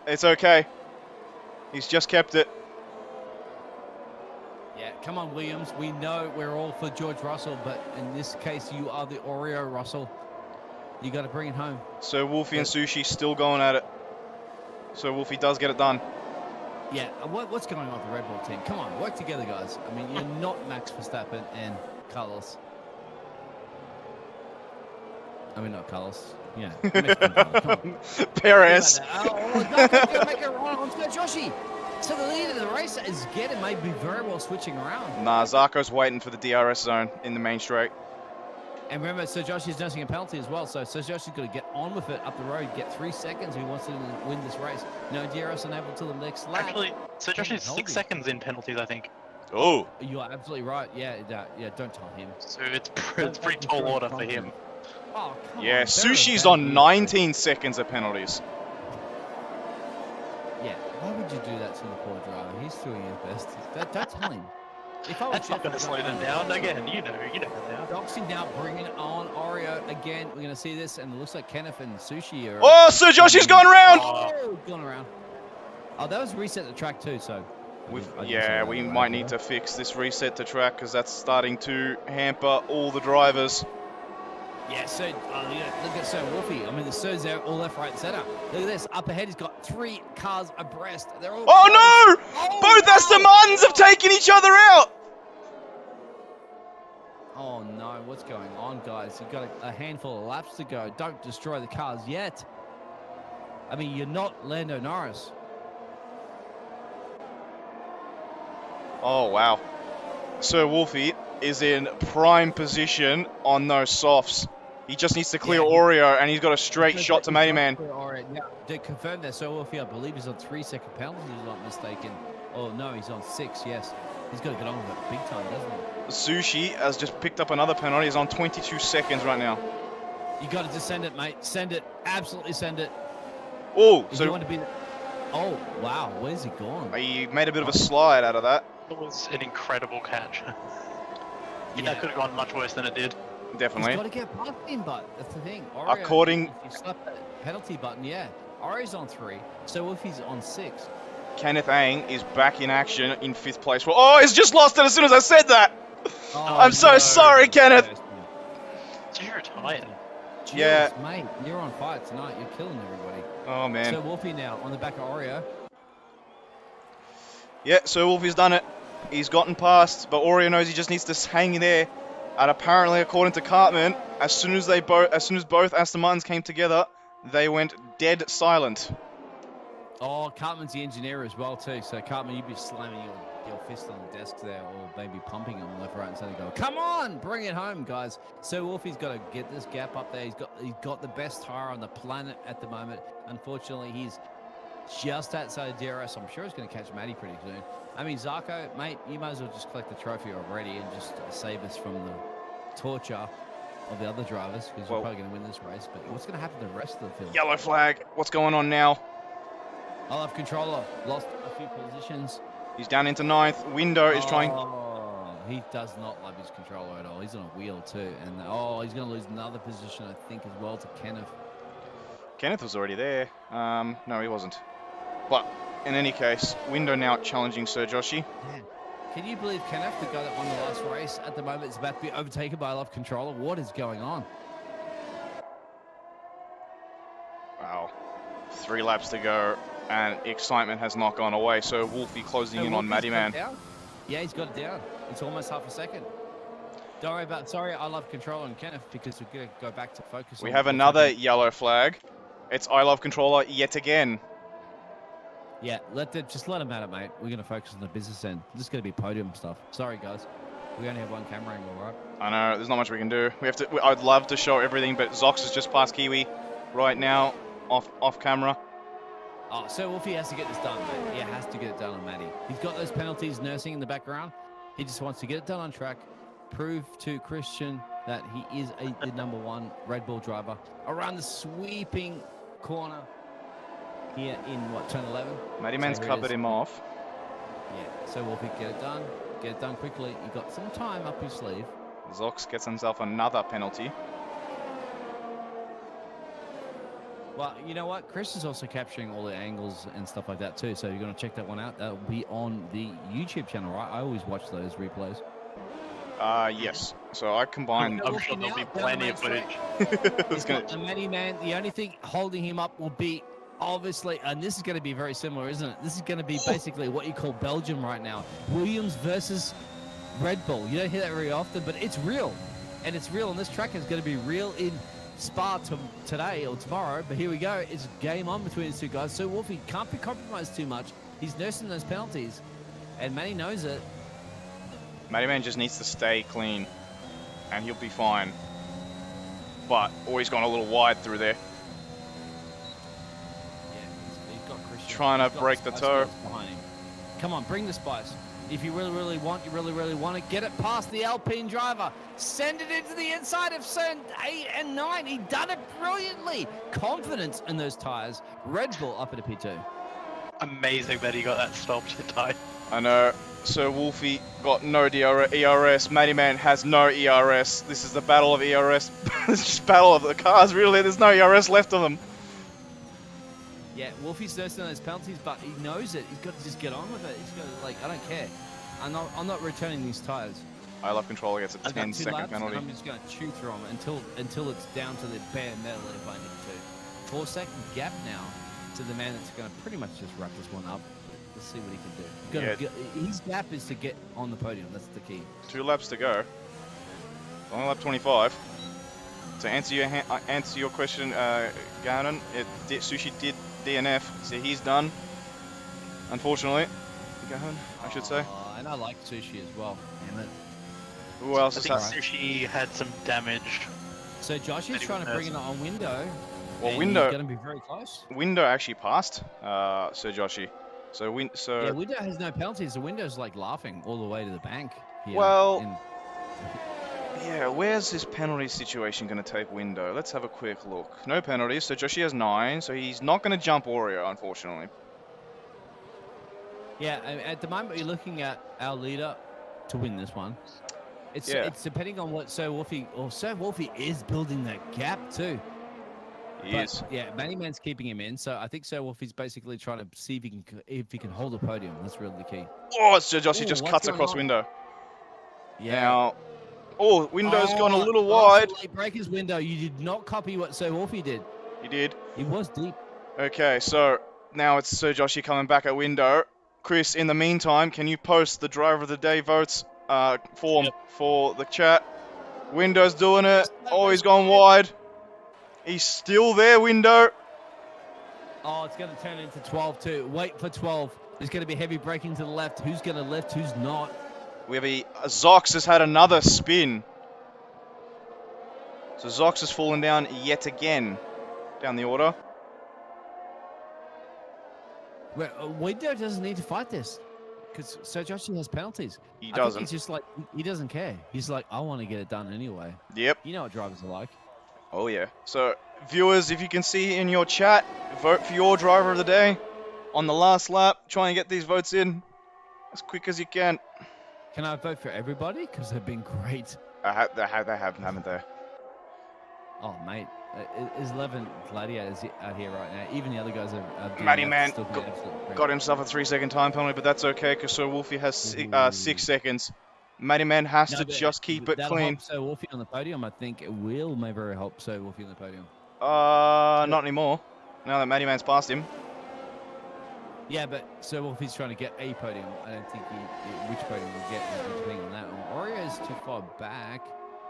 It's okay. He's just kept it. Yeah, come on, Williams. We know we're all for George Russell, but in this case, you are the Oreo Russell. You got to bring it home. So Wolfie and Sushi still going at it. So Wolfie does get it done. Yeah, what's going on with the Red Bull team? Come on, work together, guys. I mean, you're not Max Verstappen and Carlos. I mean, not Carlos. Yeah. Come on. Perez. Don't make it wrong. Let's go, Joshi. So the lead of the race is getting maybe very well switching around. Nah, Zarko's waiting for the DRS zone in the main straight. And remember, Sir Joshi's nursing a penalty as well, so Sir Joshi's got to get on with it up the road, get 3 seconds if he wants to win this race. No DRS enabled till the next lap. Actually, Sir Josh is 6 seconds in penalties, I think. Oh. You are absolutely right. Yeah, don't tell him. So it's pretty tall order for him. Oh, come Yeah, on, Sushi's very on bad. 19 seconds of penalties. Yeah, why would you do that to the poor driver? He's doing his best. Don't tell him. If I was That's not going to slow them down. Again, you know now. Doxy now bringing on Oreo again. We're going to see this, and it looks like Kenneth and Sushi are... Oh, Sir Joshi's gone round! Oh, gone around. Oh, that was reset the track too, so... Yeah, we might need to fix this reset to track because that's starting to hamper all the drivers. Yeah, so look at Sir Wolfie. I mean, the Sir's there all left, right, and center. Look at this. Up ahead, he's got 3 cars abreast. They're all... Oh no! Oh, Both Aston Martins have taken each other out! Oh no, what's going on, guys? You've got a handful of laps to go. Don't destroy the cars yet. I mean, you're not Lando Norris. Oh, wow. Sir Wolfie is in prime position on those softs. He just needs to clear Oreo, and he's got a straight shot to Matty Man. Yeah, to confirm that, Sir Wolfie, I believe he's on 3-second penalty, if I'm not mistaken. Oh, no, he's on 6, yes. He's got to get on with it big time, doesn't he? Sushi has just picked up another penalty. He's on 22 seconds right now. You got to just send it, mate. Send it. Absolutely send it. Oh, If so you want to be... Oh, wow. Where's he gone? he made a bit of a slide out of that. It was an incredible catch. Yeah. That could have gone much worse than it did. Definitely. He's got to get past him, but that's the thing. Oreo, According- if you slap that penalty button, yeah. Oreo's on 3, so Wolfie's on 6. Kenneth Ang is back in action in 5th place. Oh, he's just lost it as soon as I said that. Oh, I'm so sorry, Kenneth. So you're retired. Jeez, Yeah. mate, you're on fire tonight. You're killing everybody. Oh, man. So Wolfie now on the back of Oreo. Yeah, so Wolfie's done it. He's gotten past, but Oreo knows he just needs to hang in there. And apparently, according to Cartman, as soon as both Aston Martins came together, they went dead silent. Oh, Cartman's the engineer as well too. So Cartman, you'd be slamming your fist on the desk there, or maybe pumping them left, right, and center. Go, come on, bring it home, guys. So Wolfie's got to get this gap up there. He's got the best tire on the planet at the moment. Unfortunately, he's just outside of DRS. I'm sure he's going to catch Matty pretty soon. I mean, Zarko, mate, you might as well just collect the trophy already and just save us from the torture of the other drivers, because you're probably going to win this race. But what's going to happen to the rest of the field? Yellow flag. What's going on now? I'll have controller. Lost a few positions. He's down into 9th. Window is trying... Oh, he does not love his controller at all. He's on a wheel too. And he's going to lose another position, I think, as well to Kenneth. Kenneth was already there. No, he wasn't. But in any case, Window now challenging Sir Joshi. Man, can you believe Kenneth, the guy that won the last race, at the moment is about to be overtaken by a love controller? What is going on? Wow. 3 laps to go, and excitement has not gone away. So Wolfie closing in on Matty Man. Yeah, he's got it down. It's almost half a second. Don't worry about... Sorry, I love controller and Kenneth, because we're going to go back to focus We on... have another yellow flag. It's I love controller yet again. Yeah, just let him at it, mate. We're going to focus on the business end. This is going to be podium stuff. Sorry, guys. We only have one camera angle, right? I know, there's not much we can do. I'd love to show everything, but Zox is just past Kiwi right now, off camera. Oh, so Wolfie has to get this done, mate. He has to get it done on Matty. He's got those penalties nursing in the background. He just wants to get it done on track, prove to Christian that he is the #1 Red Bull driver around the sweeping corner here in what, turn 11. Matty Man's covered him off. Yeah, so Wolfie, get it done quickly. You got some time up his sleeve. Zox gets himself another penalty. Well, you know what? Chris is also capturing all the angles and stuff like that too. So you're going to check that one out. That'll be on the YouTube channel, right? I always watch those replays. Yes. So I combined. I'm sure there'll be plenty of footage. He's got the Matty Man. The only thing holding him up will be obviously, and this is going to be very similar, isn't it? This is going to be basically what you call Belgium right now. Williams versus Red Bull. You don't hear that very often, but it's real. And it's real, and this track is going to be real in Spa today or tomorrow. But here we go. It's game on between these two guys. So Wolfie can't be compromised too much. He's nursing those penalties, and Matty knows it. Matty Man just needs to stay clean, and he'll be fine. But always gone a little wide through there. Yeah, he's got Christian. Trying to break the toe. Behind him. Come on, bring the spice. If you really want to get it past the Alpine driver. Send it into the inside of turn 8 and 9. He done it brilliantly. Confidence in those tires. Red Bull up at a P2. Amazing that he got that stopped in time. I know. So Wolfie got no ERS. Matty Man has no ERS. This is the battle of ERS. It's just battle of the cars, really. There's no ERS left of them. Yeah, Wolfie's nursing those penalties, but he knows it. He's got to just get on with it. He's got to, like, I don't care. I'm not returning these tires. I love control gets a I've got 10-second laps, penalty. and I'm just going to chew through them until it's down to the bare metal if I need to. 4-second gap now to the man that's going to pretty much just wrap this one up. Let's see what he can do. His gap is to get on the podium. That's the key. 2 laps to go. Only lap 25. To answer your question, Gannon, Sushi did DNF, so he's done. Unfortunately, Gannon, I should say. And I like Sushi as well. Damn it. Who else I is think that? Sushi had some damage. So Josh is trying to bring it on Window. Well, and Window. he's going to be very close. Window actually passed Sir Joshi. So Yeah, Window has no penalties. The Window's like laughing all the way to the bank. Here Well, yeah, where's this penalty situation going to take Window? Let's have a quick look. No penalties, so Joshi has 9, so he's not going to jump Oreo, unfortunately. Yeah, at the moment you're looking at our leader to win this one. It's depending on what Sir Wolfie is building that gap too. He is. Yeah, Matty Man's keeping him in, so I think Sir Wolfie's basically trying to see if he can hold the podium. That's really the key. Oh, Sir Joshi just cuts across Window. Yeah. Now, Window's gone a little wide. Late breakers Window. You did not copy what Sir Wolfie did. He did. He was deep. Okay, so now it's Sir Joshi coming back at Window. Chris, in the meantime, can you post the driver of the day votes form for the chat? Window's doing it. Oh, he's gone wide. He's still there, Window. Oh, it's going to turn into 12 too. Wait for 12. There's going to be heavy braking to the left. Who's going to lift? Who's not? We have Zox has had another spin. So Zox has fallen down yet again. Down the order. Window doesn't need to fight this because Sir Joshi has penalties. He I doesn't. think he's just like, he doesn't care. He's like, I want to get it done anyway. Yep. You know what drivers are like. Oh, yeah. So, viewers, if you can see in your chat, vote for your driver of the day on the last lap. Try and get these votes in as quick as you can. Can I vote for everybody? Because they've been great. They have, haven't they? Oh, mate. There's 11 gladiators out here right now. Even the other guys are doing Matty that, Man still doing absolute great. got himself a 3-second time penalty, but that's okay because Sir Wolfie has 6 seconds. Matty Man has to just keep it that'll clean. help Sir Wolfie on the podium, I think. It will maybe help Sir Wolfie on the podium. Not anymore. Now that Matty Man's passed him. Yeah, but Sir Wolfie's trying to get a podium. I don't think which podium we'll get depending on that one. Oreo's too far back.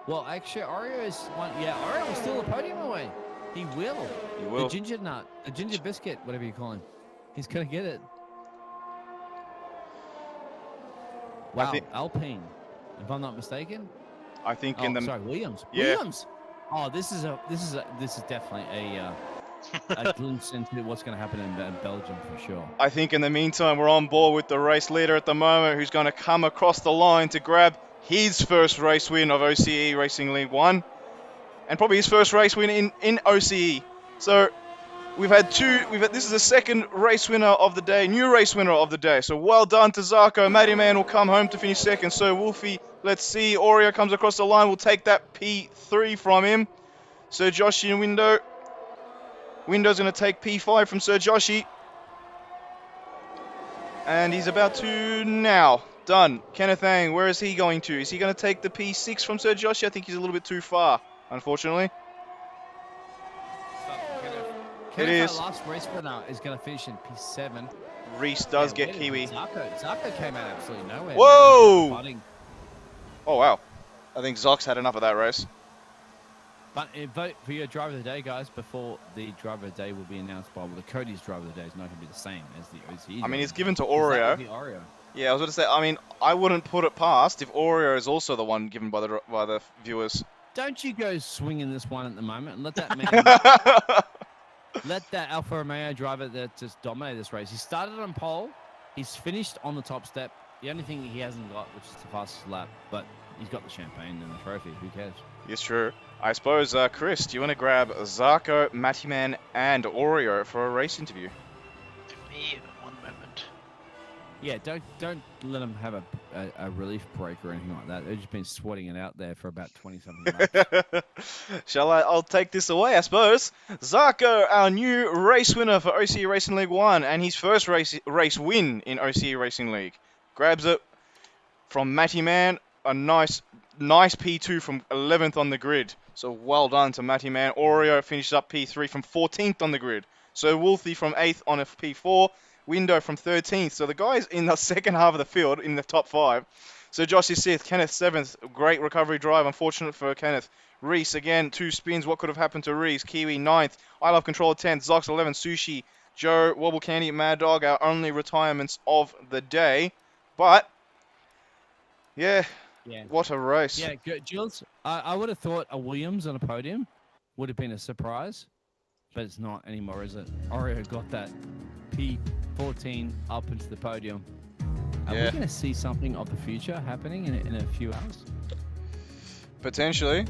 Well, actually, Oreo's one. Yeah, Oreo will steal the podium away. He will. He will. The ginger nut, the ginger biscuit, whatever you call him. He's gonna get it. Wow, Alpine, if I'm not mistaken. I think Williams. Yeah. Williams. Oh, this is definitely a a glimpse into what's going to happen in Belgium for sure. I think in the meantime, we're on board with the race leader at the moment, who's going to come across the line to grab his first race win of OCE Racing League 1. And probably his first race win in OCE. So this is the second race winner of the day, new race winner of the day. So well done to Zarko. Matty Man will come home to finish second. So Wolfie, let's see. Oreo comes across the line. We'll take that P3 from him. Sir Joshi and Window. Window's going to take P5 from Sir Joshi. And he's about to now. Done. Kenneth Ang, where is he going to? Is he going to take the P6 from Sir Joshi? I think he's a little bit too far, unfortunately. It is. Our last race winner is going to finish in P7. Reese does get Kiwi. Zarko came out absolutely nowhere. Whoa! Oh, wow. I think Zox had enough of that race. But vote for your driver of the day, guys, before the driver of the day will be announced by, well, the Cody's driver of the day is not going to be the same as the OCE. I mean, it's given to Oreo. Oreo. Yeah, I was going to say, I mean, I wouldn't put it past if Oreo is also the one given by the viewers. Don't you go swinging this one at the moment and let that man, let that Alfa Romeo driver that just dominated this race. He started on pole. He's finished on the top step. The only thing he hasn't got, which is the fastest lap, but he's got the champagne and the trophy. Who cares? Yes, true. I suppose, Chris, do you want to grab Zarko, Matty Man, and Oreo for a race interview? Give me one moment. Yeah, don't let them have a relief break or anything like that. They've just been sweating it out there for about 20-something laps. Shall I? I'll take this away, I suppose. Zarko, our new race winner for OCE Racing League 1, and his first race win in OCE Racing League. Grabs it from Matty Man, a nice P2 from 11th on the grid. So well done to Matty Man. Oreo finishes up P3 from 14th on the grid. So Wolfie from 8th on a P4. Window from 13th. So the guys in the second half of the field in the top 5. So Josh is 6th. Kenneth 7th. Great recovery drive. Unfortunate for Kenneth. Reese again. 2 spins. What could have happened to Reese? Kiwi 9th. I Love Control 10th. Zox 11th. Sushi. Joe. Wobble Candy. Mad Dog. Our only retirements of the day. But yeah. What a race. Yeah, good. Jules, I would have thought a Williams on a podium would have been a surprise, but it's not anymore, is it? Oreo got that P14 up into the podium. Are we going to see something of the future happening in a few hours? Potentially.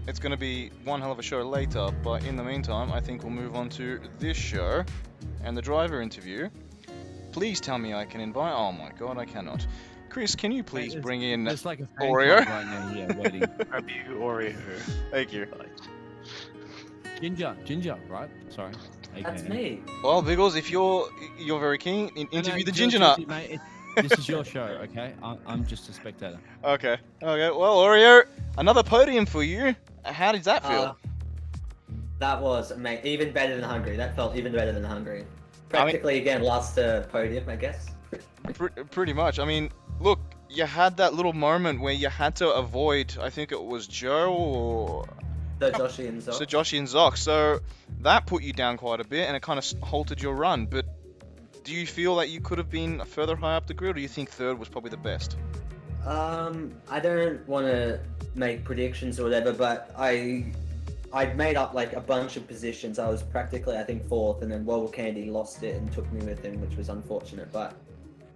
It's going to be one hell of a show later, but in the meantime, I think we'll move on to this show and the driver interview. Please tell me I can invite. Oh my god, I cannot. Chris, can you please bring in like a Oreo? Right now, yeah, waiting. Grab you Oreo. Thank you. Ginger, right? Sorry. That's me. Well, Biggles, if you're very keen, interview the Ginger Nut. Nut. Mate, this is your show, okay? I'm just a spectator. Okay. Well, Oreo, another podium for you. How does that feel? That was even better than Hungary. That felt even better than Hungary. Practically, again, last podium, I guess. Pretty much. I mean, look, you had that little moment where you had to avoid, I think it was Joe or... So Joshi and Zox. So Joshi and Zox. So that put you down quite a bit and it kind of halted your run. But do you feel that you could have been further high up the grid, or do you think third was probably the best? I don't want to make predictions or whatever, but I'd made up like a bunch of positions. I was practically, I think, 4th, and then Wobble Candy lost it and took me with him, which was unfortunate. But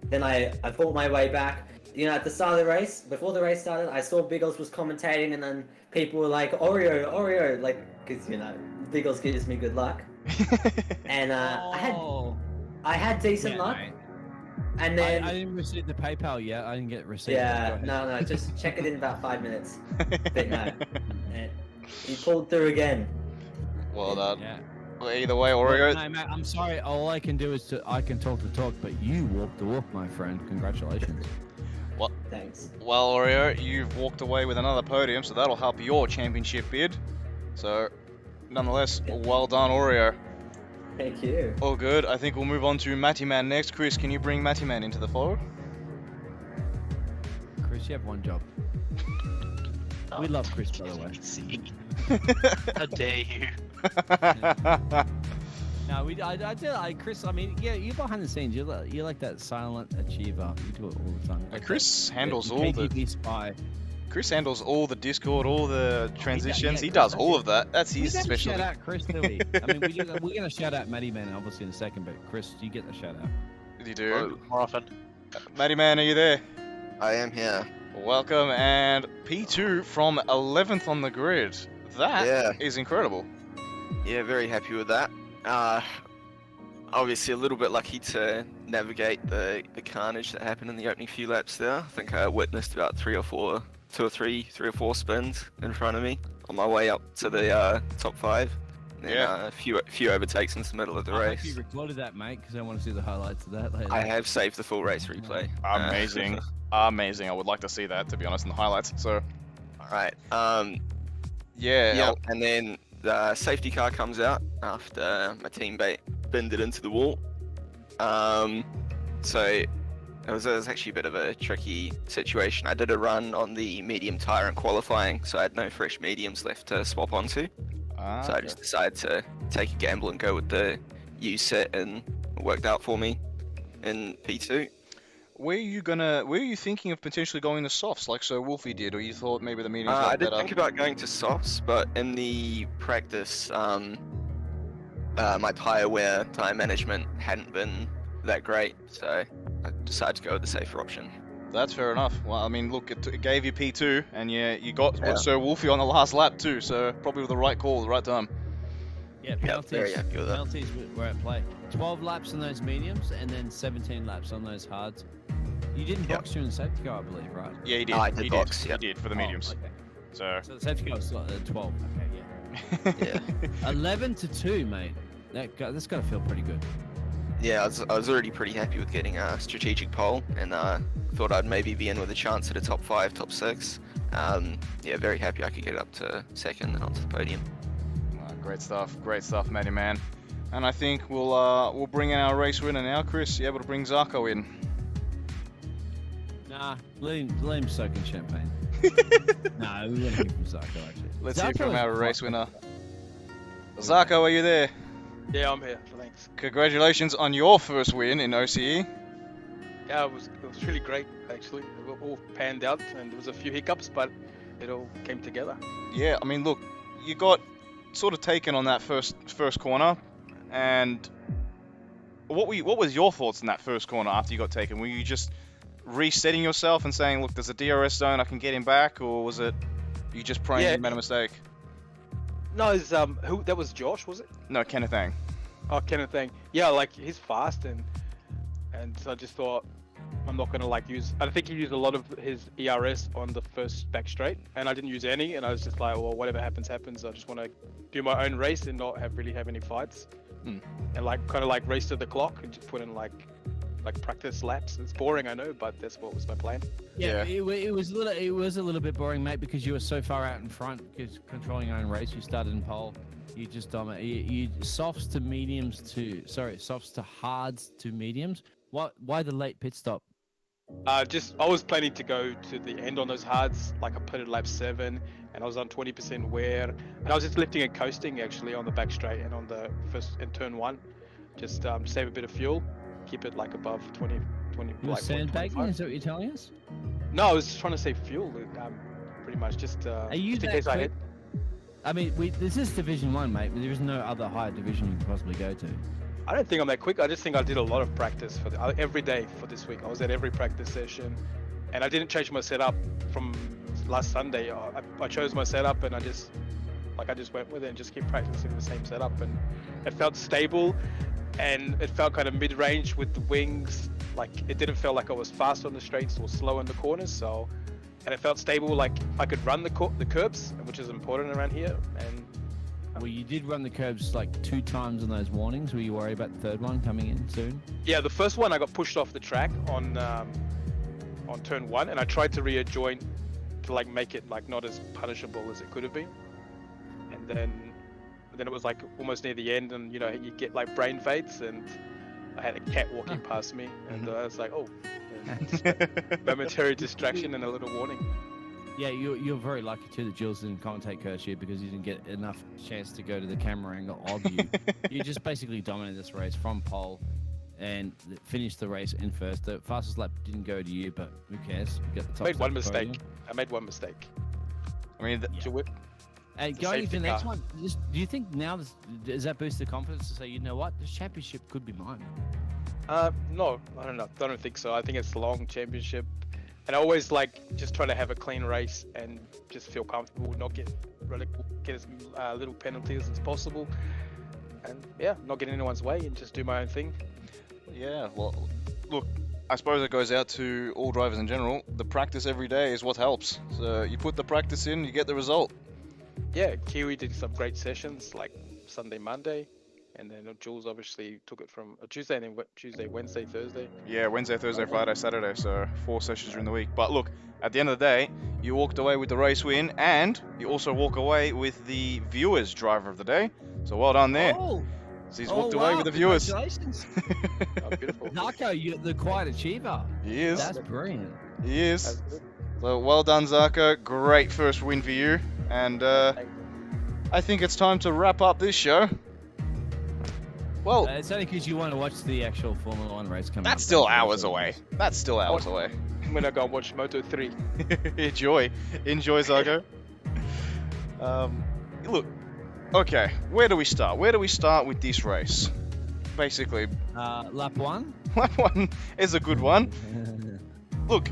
then I fought my way back. You know, at the start of the race, before the race started, I saw Biggles was commentating, and then people were like, Oreo, like, because, you know, Biggles gives me good luck. And I had decent luck. Mate. And then I didn't receive the PayPal yet. I didn't get received. Yeah, no, just check it in about 5 minutes. But no, he pulled through again. Well done. Yeah. Well, either way, Oreo. No, mate, I'm sorry. All I can do is I can talk the talk, but you walk the walk, my friend. Congratulations. What? Thanks. Well, Oreo, you've walked away with another podium, so that'll help your championship bid. So, nonetheless, well done, Oreo. Thank you. All good. I think we'll move on to Matty Man next. Chris, can you bring Matty Man into the fold? Chris, you have one job. We love Chris, by the way. How dare you? No, Chris. I mean, yeah, you're behind the scenes. You're like that silent achiever. You do it all the time. Chris handles all the. KGB spy. Chris handles all the Discord, all the transitions. He Chris does does all it. of that. That's We his don't specialty. shout out Chris, do we? I mean, we're going to shout out Matty Man obviously in a second, but Chris, you get the shout out. You do. More often. Matty Man, are you there? I am here. Welcome, and P2 from 11th on the grid. That is Yeah. incredible. Yeah, very happy with that. Obviously a little bit lucky to navigate the carnage that happened in the opening few laps there. I think I witnessed about three or four spins in front of me on my way up to the top 5. And then, Yeah. a few overtakes into the middle of the I hope race. you recorded that, mate, because I want to see the highlights of that later. I have saved the full race replay. Amazing. Amazing. I would like to see that, to be honest, in the highlights. So, Alright. yeah. And then the safety car comes out after my teammate binned it into the wall. So it was actually a bit of a tricky situation. I did a run on the medium tire in qualifying, so I had no fresh mediums left to swap onto. So I just decided to take a gamble and go with the U set, and it worked out for me in P2. Were you thinking of potentially going to softs like Sir Wolfie did, or you thought maybe the mediums I were did better? think about going to softs, but in the practice, my tire wear, tire management hadn't been that great, so I decided to go with the safer option. That's fair enough. Well, I mean, look, it gave you P2, and you got Yeah. Sir Wolfie on the last lap too, so probably the right call, the right time. Yeah, very happy with that. penalties were at play. 12 laps on those mediums, and then 17 laps on those hards. You didn't Yep. box during the safety car, I believe, right? Yeah, he did. I did he box, did. yeah. He did for the Oh, mediums. okay. So. So the safety car was 12. Okay, yeah. Yeah. 11-2, mate. That's got to feel pretty good. Yeah, I was already pretty happy with getting a strategic pole, and thought I'd maybe be in with a chance at a top 5, top 6. Yeah, very happy I could get up to second and onto the podium. Great stuff, Matty Man. And I think we'll bring in our race winner now, Chris. You able to bring Zarko in? Nah, let him soak in champagne. No, we want to hear from Zarko, actually. Let's hear Zarko from is our quite race good. winner. Zarko, are you there? Yeah, I'm here. Thanks. Congratulations on your first win in OCE. Yeah, it was really great actually. It all panned out, and there was a few hiccups, but it all came together. Yeah, I mean, look, you got sort of taken on that first corner, and what was your thoughts in that first corner after you got taken? Were you just resetting yourself and saying, look, there's a DRS zone, I can get him back, or was it you just praying Yeah. you made a mistake? No, it's who that was Josh, was it? No, Kenneth Ang. Oh, Kenneth thing. Yeah, like he's fast, and so I just thought I'm not gonna like use. I think he used a lot of his ERS on the first back straight, and I didn't use any, and I was just like, well, whatever happens, happens. I just want to do my own race and not really have any fights, and like kind of like race to the clock and just put in like practice laps. It's boring, I know, but that's what was my plan. Yeah, it was a little bit boring, mate, because you were so far out in front, because controlling your own race. You started in pole, you just dominate. You softs to hards to mediums. Why the late pit stop? I was planning to go to the end on those hards, like I put it lap 7, and I was on 20% wear, and I was just lifting and coasting actually on the back straight and on the first in turn 1, just save a bit of fuel, keep it like above 20. You were like sandbagging? 0.25. Is that what you're telling us? No, I was trying to save fuel, pretty much just Are you just in that case I quick? hit. I mean, this is Division 1, mate, but there is no other higher division you can possibly go to. I don't think I'm that quick. I just think I did a lot of practice for every day for this week. I was at every practice session, and I didn't change my setup from last Sunday. I chose my setup, and I just went with it and just keep practicing the same setup, and it felt stable, and it felt kind of mid-range with the wings. Like it didn't feel like I was fast on the straights or slow in the corners. So, and it felt stable. Like I could run the curbs, which is important around here, and. Well, you did run the curbs like 2 times on those warnings. Were you worried about the third one coming in soon? Yeah, the first one I got pushed off the track on turn 1, and I tried to readjoint to like make it like not as punishable as it could have been. And then it was like almost near the end, and you know you get like brain fades, and I had a cat walking past me, and I was like, oh, momentary distraction and a little warning. Yeah, you're very lucky too that Jules didn't commentate Kirsch here, because you didn't get enough chance to go to the camera angle of you. You just basically dominated this race from pole and finished the race in first. The fastest lap didn't go to you, but who cares? You got the top Made one step podium. mistake. I made one mistake. I mean, To whip. And The going into safety the next car. one, do you think now does that boost the confidence to say, you know what, this championship could be mine? No, I don't know. I don't think so. I think it's a long championship, and I always like just try to have a clean race and just feel comfortable, not get as little penalties as possible, and yeah, not get in anyone's way and just do my own thing. yeah, well, look, I suppose it goes out to all drivers in general. The practice every day is what helps. So you put the practice in, you get the result. Yeah, Kiwi did some great sessions like Sunday, Monday, and then Jules obviously took it from Tuesday, and then Tuesday, Wednesday, Thursday. Yeah, Wednesday, Thursday, Friday, Saturday, so 4 sessions during the week. But look, at the end of the day, you walked away with the race win, and you also walk away with the viewers driver of the day. So well done there. Oh, So he's walked away with the viewers. Congratulations. Oh, beautiful. Narco, you're the quiet achiever. He is. That's brilliant. He is. That's good. So well done, Zarko. Great first win for you. And I think it's time to wrap up this show. Well, It's only because you want to watch the actual Formula 1 race come up. that's still hours away. That's still hours away. I'm gonna go and watch Moto 3. Enjoy, Zarko. Look, okay, where do we start? Where do we start with this race? Basically, Lap 1? that one is a good one. Look,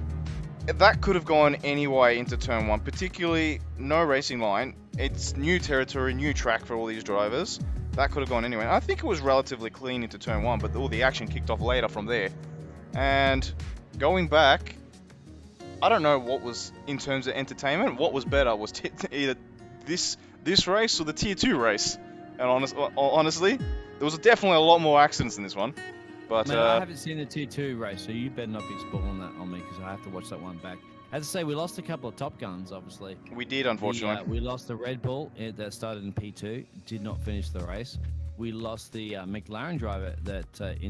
that could have gone any way into turn 1, particularly no racing line. It's new territory, new track for all these drivers. That could have gone anywhere. I think it was relatively clean into turn 1, but all the action kicked off later from there. And going back, I don't know what was, in terms of entertainment, what was better was either this race or the tier 2 race. And honestly, there was definitely a lot more accidents in this one. But Man, I haven't seen the tier 2 race, so you better not be spoiling that on me because I have to watch that one back. As I say, we lost a couple of Top Guns, obviously. we did, unfortunately. We lost the Red Bull that started in P2, did not finish the race. We lost the McLaren driver that started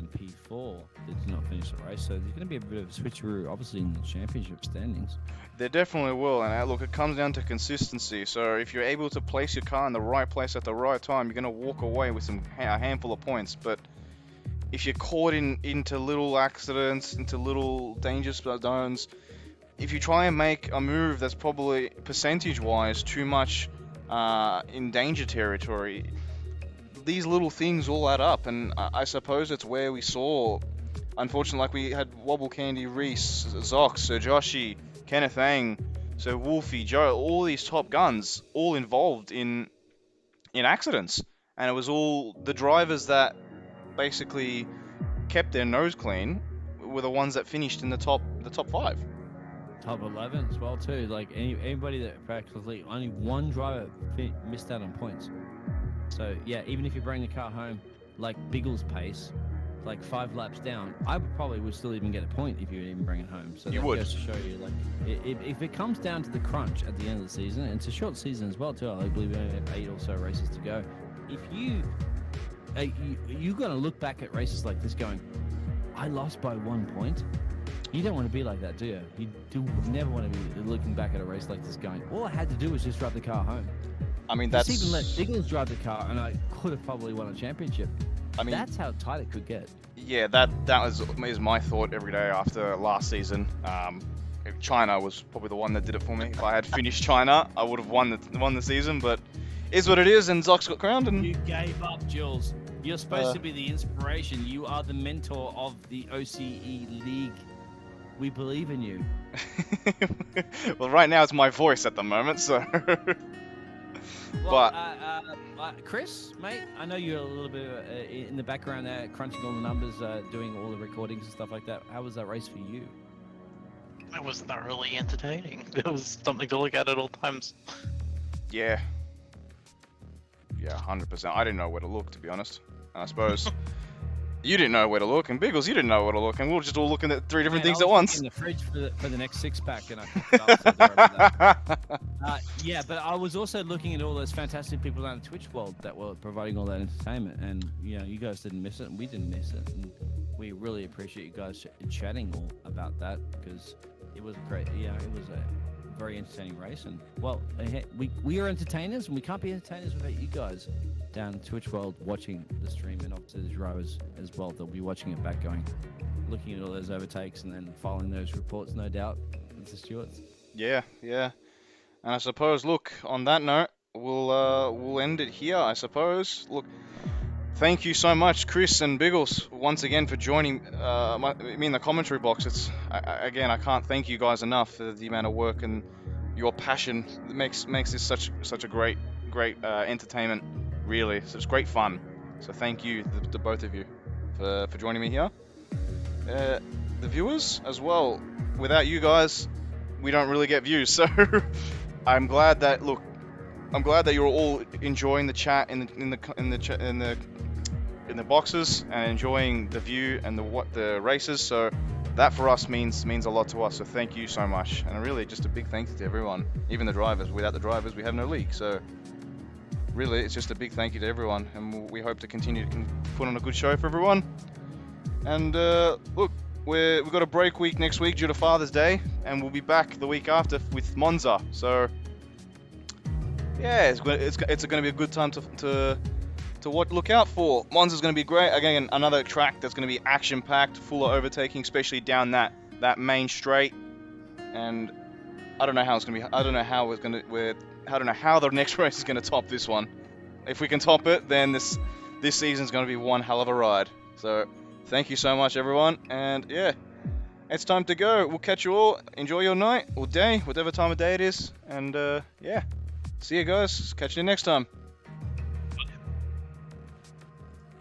in P4, that did not finish the race. So there's going to be a bit of a switcheroo, obviously, in the championship standings. There definitely will, and look, it comes down to consistency. So if you're able to place your car in the right place at the right time, you're going to walk away with a handful of points. But if you're caught into little accidents, into little danger zones, if you try and make a move that's probably percentage-wise too much in danger territory, these little things all add up, and I suppose it's where we saw, unfortunately, like we had Wobble Candy, Reese, Zox, Sir Joshi, Kenneth Ang, Sir Wolfie, Joe, all these top guns, all involved in accidents, and it was all the drivers that basically kept their nose clean were the ones that finished in the top 5. Top 11 as well, too. Like, anybody that practically, only one driver missed out on points. So, yeah, even if you bring the car home, like Biggles' pace, like 5 laps down, I would still even get a point if you even bring it home. So You that would. goes to show you, like, if it comes down to the crunch at the end of the season, and it's a short season as well, too. I believe we only have 8 or so races to go. If you're going to look back at races like this going, I lost by 1 point. You don't want to be like that, do you? You do never want to be looking back at a race like this going, all I had to do was just drive the car home. I mean, Just that's even let Biggles drive the car, and I could have probably won a championship. I mean, That's how tight it could get. yeah, that is my thought every day after last season. China was probably the one that did it for me. If I had finished China, I would have won the season. But is what it is, and Zox got crowned. And You gave up, Jules. You're supposed to be the inspiration. You are the mentor of the OCE League. We believe in you. well, right now it's my voice at the moment, so. Well, Chris, mate, I know you're a little bit in the background there, crunching all the numbers, doing all the recordings and stuff like that. How was that race for you? It was thoroughly entertaining. It was something to look at all times. Yeah, 100%. I didn't know where to look, to be honest. I suppose you didn't know where to look, and Biggles, you didn't know where to look, and we were just all looking at 3 different things at once. In the fridge for the next 6-pack, and I picked it up. So sorry about that. Yeah, but I was also looking at all those fantastic people down in the Twitch world that were providing all that entertainment, and you guys didn't miss it, and we didn't miss it, and we really appreciate you guys chatting all about that because it was great. Yeah, it was a very entertaining race. And well, we are entertainers, and we can't be entertainers without you guys down in Twitch World watching the stream, and obviously the drivers as well. They'll be watching it back, looking at all those overtakes, and then following those reports, no doubt. It's the stewards. Yeah. And I suppose, look, on that note, we'll end it here, I suppose. Look, thank you so much, Chris and Biggles, once again for joining me in the commentary box. Again, I can't thank you guys enough for the amount of work and your passion that makes this such a great entertainment. Really, so it's great fun. So thank you to both of you for joining me here. The viewers as well. Without you guys, we don't really get views. So I'm glad that you're all enjoying the chat in the boxes and enjoying the view and the races. So that for us means a lot to us. So thank you so much, and really just a big thank you to everyone, even the drivers. Without the drivers, we have no league. So really, it's just a big thank you to everyone, and we hope to continue to put on a good show for everyone. And look, we've got a break week next week due to Father's Day, and we'll be back the week after with Monza. So yeah, it's going to be a good time to look out for. Monza's going to be great. Again, another track that's going to be action-packed, full of overtaking, especially down that main straight. And I don't know how it's going to be. I don't know how the next race is going to top this one. If we can top it, then this season's going to be one hell of a ride. So thank you so much, everyone. And yeah, it's time to go. We'll catch you all. Enjoy your night or day, whatever time of day it is. And yeah, see you guys. Catch you next time.